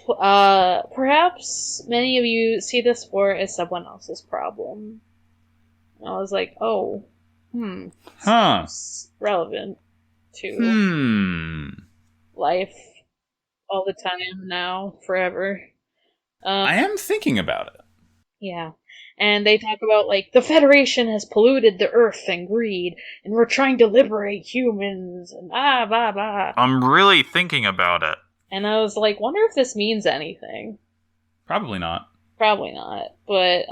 perhaps many of you see this war as someone else's problem. And I was like, oh, Huh. Relevant to life all the time now, forever. I am thinking about it. Yeah. And they talk about, like, the Federation has polluted the Earth and greed, and we're trying to liberate humans, and blah, blah. I'm really thinking about it. And I was like, wonder if this means anything. Probably not. Probably not. But,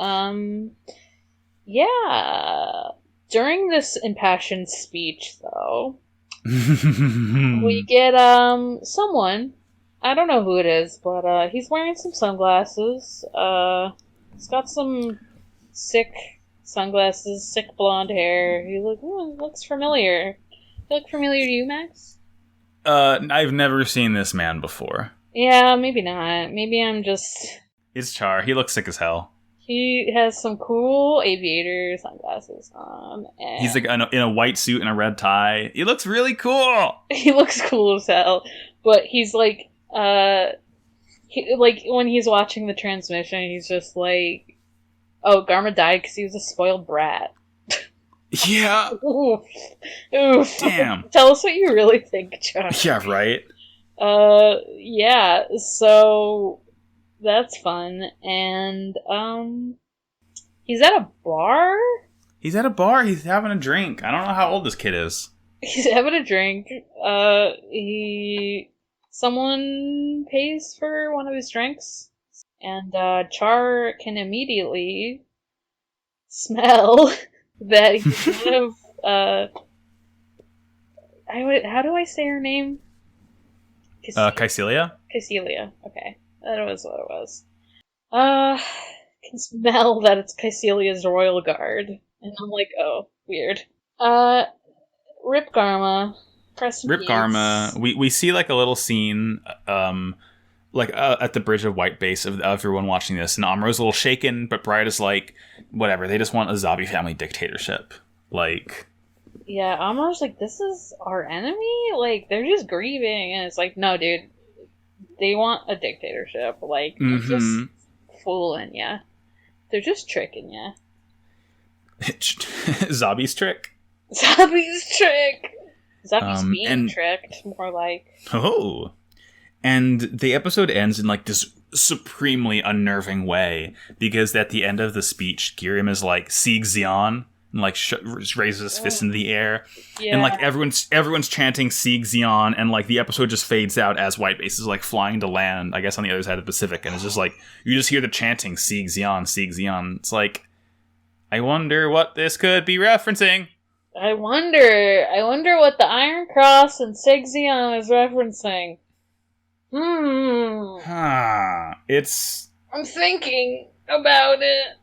yeah. During this impassioned speech, though, we get, someone, I don't know who it is, but, he's wearing some sunglasses, he's got some sick sunglasses, sick blonde hair. He looks familiar. He look familiar to you, Max? I've never seen this man before. Yeah, maybe not. Maybe I'm just... It's Char. He looks sick as hell. He has some cool aviator sunglasses on. And he's like in a white suit and a red tie. He looks really cool. He looks cool as hell. But he's like, when he's watching the transmission, he's just like, oh, Garma died because he was a spoiled brat. Yeah. Oof. Damn. Tell us what you really think, Char. Yeah, right. Yeah, so that's fun. And, he's at a bar? He's at a bar. He's having a drink. I don't know how old this kid is. He's having a drink. Someone pays for one of his drinks. And, Char can immediately smell that he's one of, how do I say her name? Caecilia? Caecilia. Okay. That was what it was. Can smell that it's Caecilia's royal guard. And I'm like, oh, weird. Rip Garma. Rip Garma. We see like a little scene, at the bridge of White Base of everyone watching this, and Amuro's a little shaken, but Bright is like, whatever, they just want a Zabi family dictatorship. Like... Yeah, Amuro's like, this is our enemy? Like, they're just grieving, and it's like, no, dude, they want a dictatorship. Like, they're just fooling ya. They're just tricking ya. Zabi's trick? Zabi's trick! Zabi's being tricked, more like. Oh. And the episode ends in, like, this supremely unnerving way, because at the end of the speech, Giriam is like, Sieg Zion, and, like, raises his fist in the air. Yeah. And, like, everyone's chanting Sieg Zion, and, like, the episode just fades out as White Base is, like, flying to land, I guess on the other side of the Pacific, and it's just like, you just hear the chanting Sieg Zion, Sieg Zion. It's like, I wonder what this could be referencing. I wonder what the Iron Cross and Sieg Zion is referencing. It's... I'm thinking about it.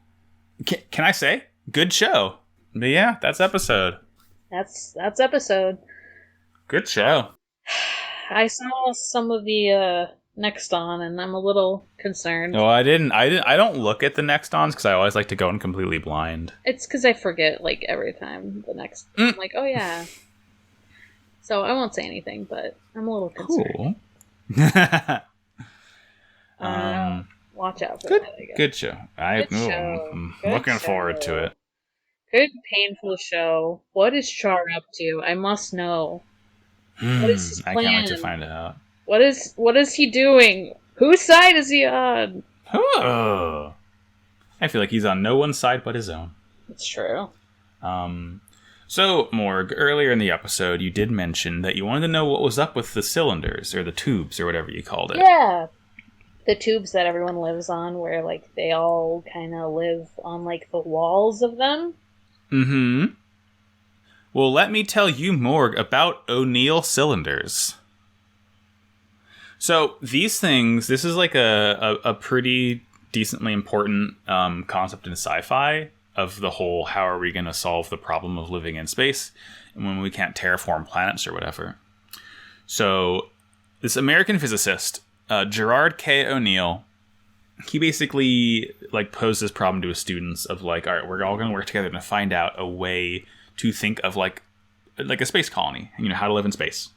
Can I say? Good show. But yeah, that's episode. That's episode. Good show. I saw some of the next on, and I'm a little concerned. No, I didn't. I don't look at the next ons because I always like to go in completely blind. It's because I forget like every time the next. I'm like, oh yeah. So I won't say anything, but I'm a little concerned. Cool. Watch out for good, that, I guess. Good show. I'm looking forward to it. Good, painful show. What is Char up to? I must know. What is his plan? I can't wait to find out. What is he doing? Whose side is he on? Oh. I feel like he's on no one's side but his own. It's true. So, Morg, earlier in the episode, you did mention that you wanted to know what was up with the cylinders, or the tubes, or whatever you called it. Yeah. The tubes that everyone lives on, where, like, they all kind of live on, like, the walls of them. Mm-hmm. Well, let me tell you, Morg, about O'Neill cylinders. So, these things, this is, like, a pretty decently important concept in sci-fi, of the whole, how are we going to solve the problem of living in space and when we can't terraform planets or whatever. So this American physicist, Gerard K. O'Neill, he basically like posed this problem to his students of like, all right, we're all going to work together to find out a way to think of like a space colony, how to live in space.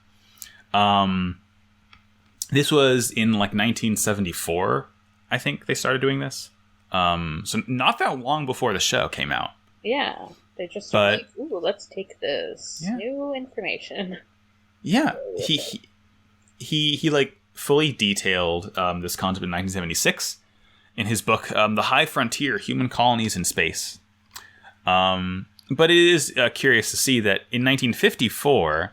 This was in like 1974, I think they started doing this. So not that long before the show came out. Yeah, they just like, ooh, let's take this new information. Yeah, he like fully detailed this concept in 1976 in his book, The High Frontier: Human Colonies in Space. But it is curious to see that in 1954,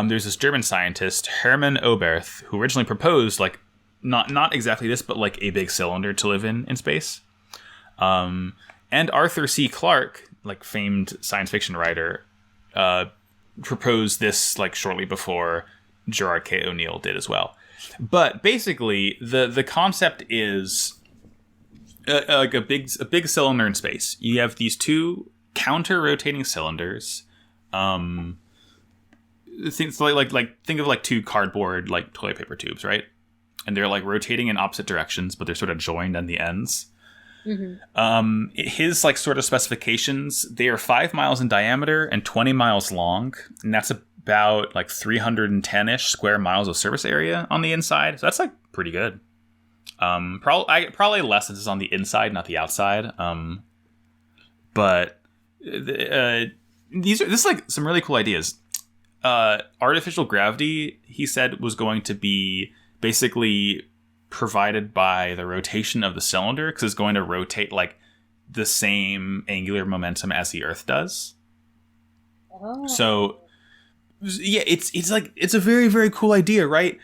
there's this German scientist, Hermann Oberth, who originally proposed like not exactly this, but like a big cylinder to live in space. And Arthur C. Clarke, like famed science fiction writer, proposed this like shortly before Gerard K. O'Neill did as well. But basically, the concept is like a big cylinder in space. You have these two counter-rotating cylinders. Think of like two cardboard like toilet paper tubes, right? And they're like rotating in opposite directions, but they're sort of joined on the ends. Mm-hmm. His like sort of specifications, they are 5 miles in diameter and 20 miles long, and that's about like 310-ish square miles of surface area on the inside. So that's like pretty good. Probably less since it's on the inside, not the outside. But this is like some really cool ideas. Artificial gravity, he said, was going to be basically provided by the rotation of the cylinder, because it's going to rotate like the same angular momentum as the Earth does. Oh. So yeah, it's a very, very cool idea, right?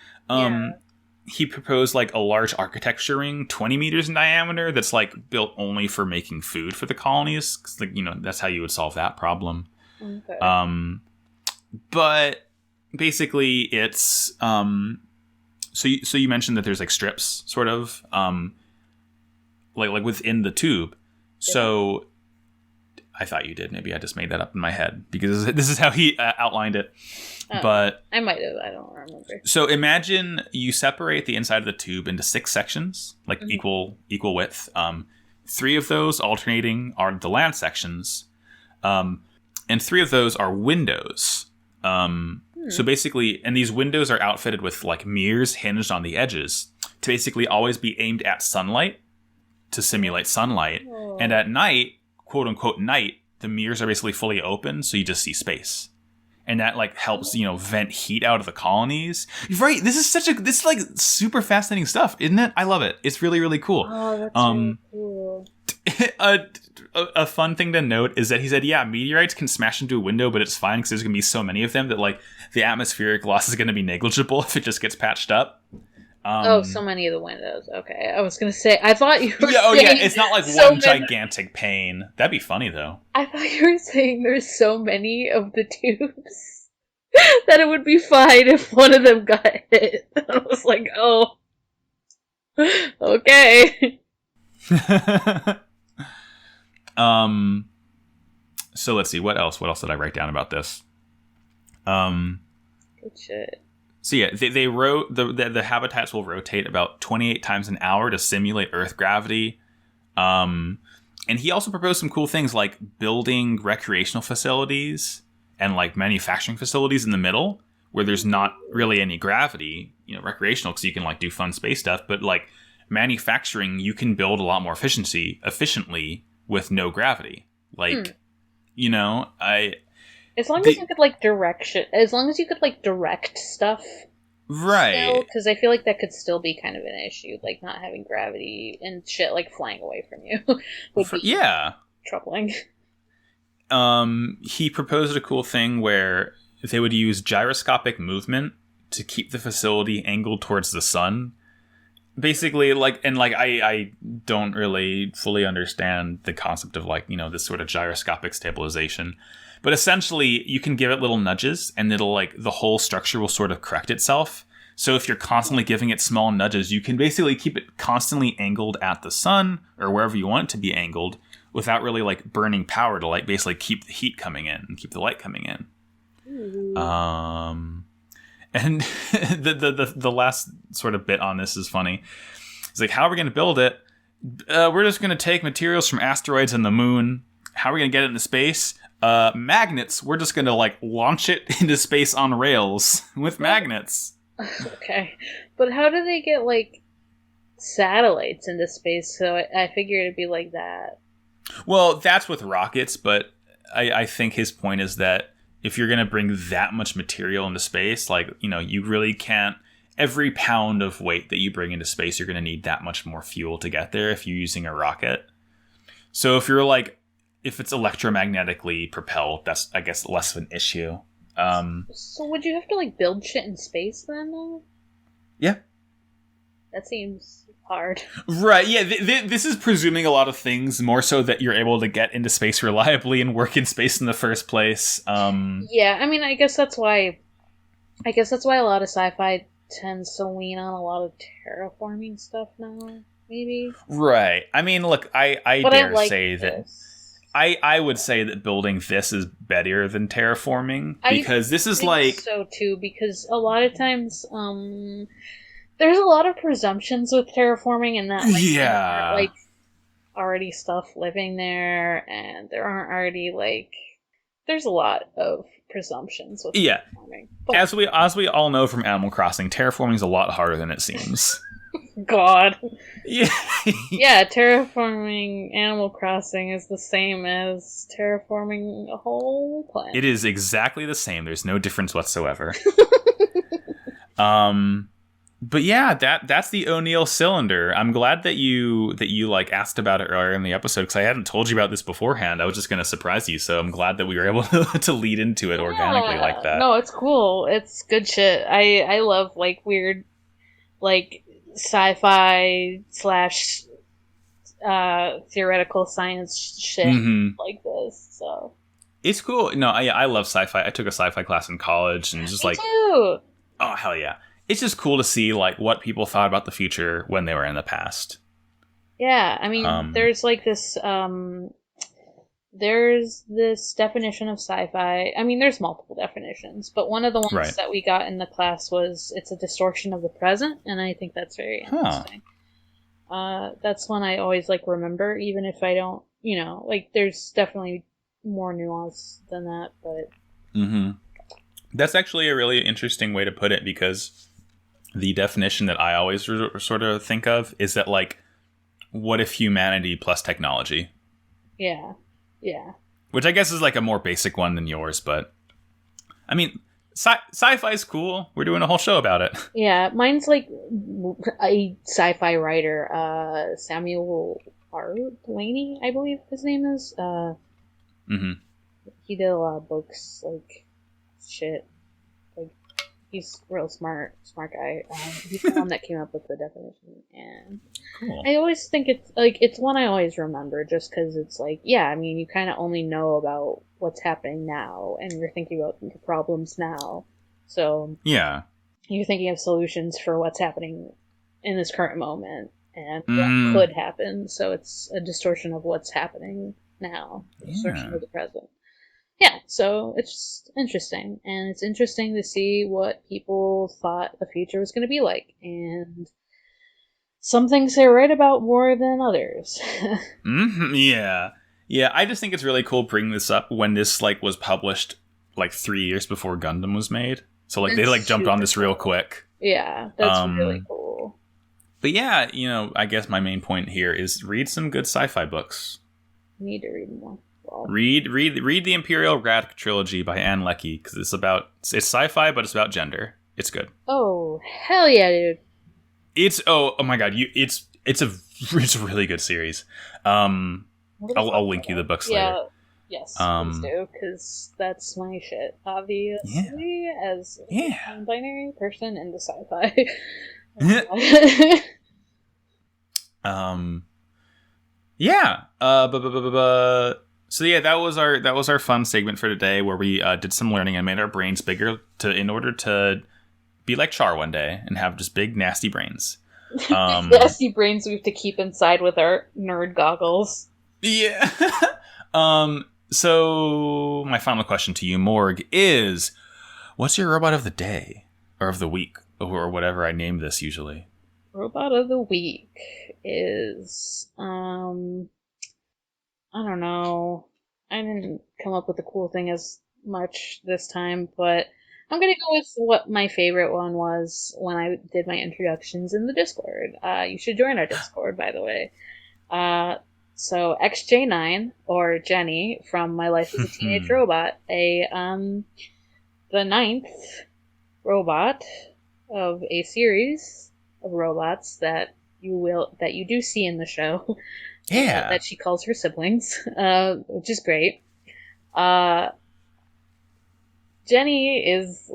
He proposed like a large architecture ring 20 meters in diameter that's like built only for making food for the colonies, because like that's how you would solve that problem. Okay. But basically it's so you mentioned that there's like strips sort of like within the tube. So I thought you did. Maybe I just made that up in my head because this is how he outlined it. But I might have. I don't remember. So imagine you separate the inside of the tube into 6 sections, like equal width. 3 of those alternating are the land sections, and 3 of those are windows. So basically, and these windows are outfitted with like mirrors hinged on the edges to basically always be aimed at sunlight to simulate sunlight. Oh. And at night, quote unquote night, the mirrors are basically fully open, so you just see space. And that like helps, vent heat out of the colonies. Right. This is like super fascinating stuff, isn't it? I love it. It's really, really cool. Oh, that's really cool. A fun thing to note is that he said, meteorites can smash into a window, but it's fine because there's going to be so many of them that like the atmospheric loss is going to be negligible if it just gets patched up. So many of the windows. Okay. I was going to say, I thought you were saying it's not like one gigantic pane. That'd be funny though. I thought you were saying there's so many of the tubes that it would be fine if one of them got hit. I was like, oh, okay. So let's see, what else did I write down about this? Good shit. So yeah, they wrote the habitats will rotate about 28 times an hour to simulate Earth gravity. And he also proposed some cool things like building recreational facilities and like manufacturing facilities in the middle where there's not really any gravity, recreational because you can like do fun space stuff, but like manufacturing, you can build a lot more efficiently with no gravity. Like, as long as you could like direct stuff. Right. Because I feel like that could still be kind of an issue, like not having gravity and shit like flying away from you would be troubling. He proposed a cool thing where they would use gyroscopic movement to keep the facility angled towards the sun. Basically, I don't really fully understand the concept of this sort of gyroscopic stabilization. But essentially, you can give it little nudges and it'll the whole structure will sort of correct itself. So if you're constantly giving it small nudges, you can basically keep it constantly angled at the sun or wherever you want it to be angled without really burning power to basically keep the heat coming in and keep the light coming in. Mm-hmm. And the last sort of bit on this is funny. It's how are we going to build it? we're just going to take materials from asteroids and the moon. How are we going to get it into space? Magnets. We're just going to, like, launch it into space on rails with magnets. Okay. But how do they get, like, satellites into space? So I figured it'd be like that. Well, that's with rockets, but I think his point is that if you're going to bring that much material into space, like, you know, you really can't... Every pound of weight that you bring into space, you're going to need that much more fuel to get there if you're using a rocket. So if you're like, if it's electromagnetically propelled, that's, I guess, less of an issue. So would you have to, like, build shit in space then, though? Yeah. That seems hard. Right, yeah. This is presuming a lot of things, more so that you're able to get into space reliably and work in space in the first place. Yeah, I mean, I guess that's why a lot of sci-fi tends to lean on a lot of terraforming stuff now, maybe. Right. I mean, look, I dare say that I would say that building this is better than terraforming, because this is like... so too, because a lot of times there's a lot of presumptions with terraforming, and that there aren't, like, already stuff living there, and there aren't already, like, there's a lot of presumptions with terraforming. But, as we all know from Animal Crossing, terraforming is a lot harder than it seems. God. Yeah. Yeah, terraforming Animal Crossing is the same as terraforming a whole planet. It is exactly the same. There's no difference whatsoever. But yeah, that's the O'Neill cylinder. I'm glad that you like asked about it earlier in the episode, because I hadn't told you about this beforehand. I was just going to surprise you, so I'm glad that we were able to lead into it organically like that. No, it's cool. It's good shit. I love, like, weird, like, sci-fi / theoretical science shit like this. So it's cool. No, I love sci-fi. I took a sci-fi class in college, and just like, too. Oh hell yeah. It's just cool to see, like, what people thought about the future when they were in the past. Yeah, I mean, there's, like, this, there's this definition of sci-fi. I mean, there's multiple definitions, but one of the ones that we got in the class was it's a distortion of the present, and I think that's very interesting. That's one I always, like, remember, even if I don't, you know, like, there's definitely more nuance than that, but... That's actually a really interesting way to put it, because the definition that I always sort of think of is that, like, what if humanity plus technology? Yeah. Yeah. Which I guess is, like, a more basic one than yours, but... I mean, sci-fi is cool. We're doing a whole show about it. Yeah, mine's, like, a sci-fi writer, Samuel R. Delaney, I believe his name is. He did a lot of books, like... shit. Like, he's a real smart guy. He's the one that came up with the definition, and cool. I always think it's one I always remember, just because it's like, yeah, I mean, you kind of only know about what's happening now, and you're thinking about the problems now, so yeah, you're thinking of solutions for what's happening in this current moment and what could happen, so it's a distortion of what's happening now, a distortion of the present. Yeah, so it's just interesting, and it's interesting to see what people thought the future was going to be like, and some things they write about more than others. Yeah. I just think it's really cool bringing this up when this, like, was published, like, 3 years before Gundam was made. So, like, they, like, jumped on this real quick. Yeah, that's really cool. But yeah, you know, I guess my main point here is read some good sci-fi books. I need to read more. Read the Imperial Radic trilogy by Ann Leckie, because it's sci-fi, but it's about gender. It's good. Oh hell yeah, dude! It's oh my god, it's a really good series. I'll link you the books later. Yes, please do, because that's my shit. Obviously, as a non-binary person into sci-fi. So yeah, that was our fun segment for today, where we did some learning and made our brains bigger in order to be like Char one day and have just big nasty brains. Nasty brains we have to keep inside with our nerd goggles. Yeah. So my final question to you, Morg, is what's your robot of the day or of the week or whatever I name this usually? Robot of the week is I don't know. I didn't come up with a cool thing as much this time, but I'm gonna go with what my favorite one was when I did my introductions in the Discord. You should join our Discord, by the way. So XJ9, or Jenny from My Life as a Teenage Robot, the ninth robot of a series of robots that you do see in the show. Yeah. That she calls her siblings, which is great. Jenny is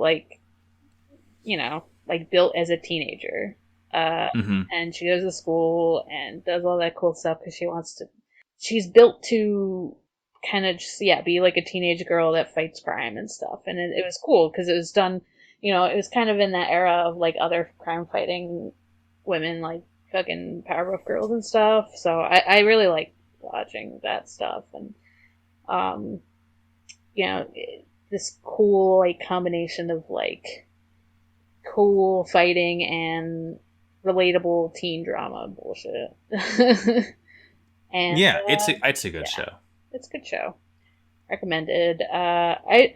built as a teenager. And she goes to school and does all that cool stuff because she's built to kind of just, be like a teenage girl that fights crime and stuff. And it was cool because it was done, it was kind of in that era of like other crime fighting women, like fucking Powerpuff Girls and stuff. So I really like watching that stuff. And, this cool, like, combination of, like, cool fighting and relatable teen drama bullshit. And it's a good show. It's a good show. Recommended. I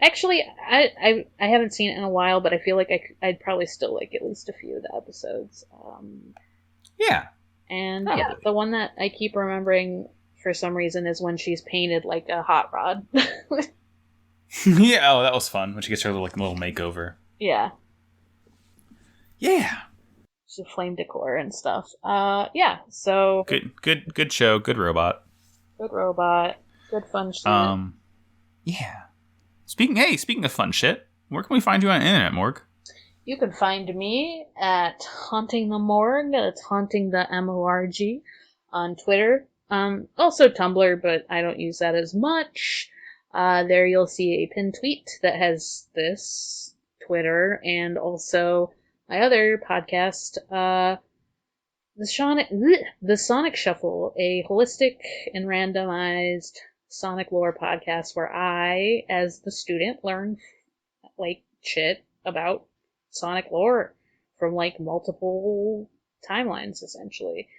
haven't seen it in a while, but I feel like I'd probably still like at least a few of the episodes. And the one that I keep remembering for some reason is when she's painted like a hot rod. Yeah, that was fun when she gets her little makeover. Yeah. Yeah. She's flame decor and stuff. So good show, good robot. Good robot. Good fun shit. Yeah. Speaking of fun shit, where can we find you on the internet, Morg? You can find me at Haunting the Morgue. That's Haunting the MORG on Twitter. Also Tumblr, but I don't use that as much. There you'll see a pinned tweet that has this Twitter and also my other podcast, the Sonic Shuffle, a holistic and randomized Sonic lore podcast where I, as the student, learn like shit about Sonic lore from like multiple timelines, essentially.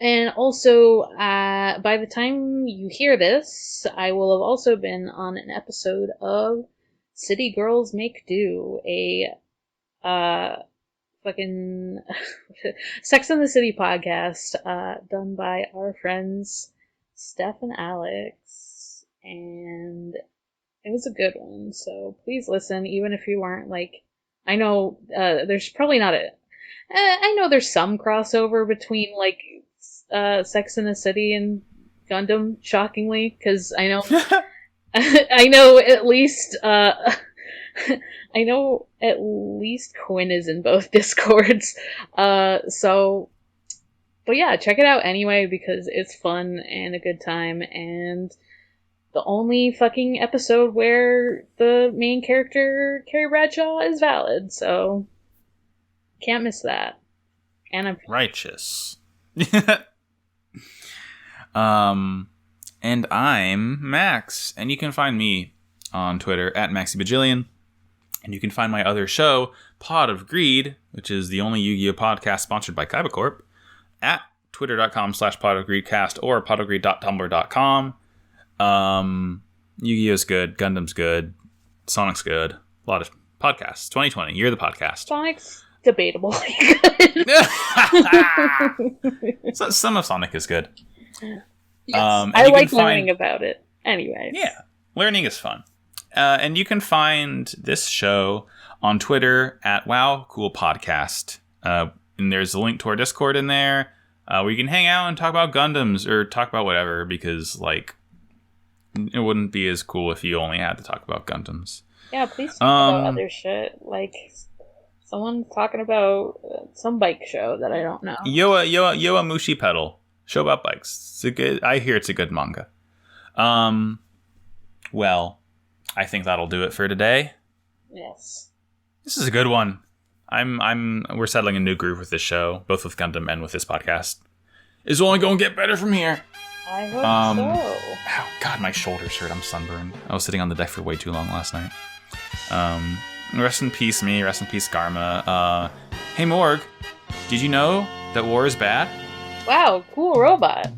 And also, by the time you hear this, I will have also been on an episode of City Girls Make Do, a fucking Sex and the City podcast done by our friends Steph and Alex, and it was a good one, so please listen, even if you aren't like, I know there's probably not I know there's some crossover between like Sex and the City and Gundam, shockingly, because I know I know at least Quinn is in both Discords. But yeah, check it out anyway because it's fun and a good time, and the only fucking episode where the main character, Carrie Bradshaw, is valid, so can't miss that. And I'm righteous. And I'm Max, and you can find me on Twitter at MaxyBajillion, and you can find my other show, Pod of Greed, which is the only Yu-Gi-Oh podcast sponsored by Kaiba Corp, at twitter.com/podofgreedcast or podofgreed.tumblr.com. Yu-Gi-Oh's good, Gundam's good, Sonic's good, a lot of podcasts. 2020, year of the podcast. Sonic's debatable. So, some of Sonic is good. Yes, I like learning about it. Anyway. Yeah, learning is fun. And you can find this show on Twitter at WowCoolPodcast. And there's a link to our Discord in there where you can hang out and talk about Gundams or talk about whatever, because like it wouldn't be as cool if you only had to talk about Gundams. Yeah, please talk about other shit. Like someone talking about some bike show that I don't know. Yoa Mushi Pedal. Show about bikes. I hear it's a good manga. Well, I think that'll do it for today. Yes. This is a good one. We're settling a new groove with this show, both with Gundam and with this podcast. It's only going to get better from here. I hope so. Oh, God, my shoulders hurt. I'm sunburned. I was sitting on the deck for way too long last night. Rest in peace, me. Rest in peace, Garma. Hey, Morg, did you know that war is bad? Wow, cool robot.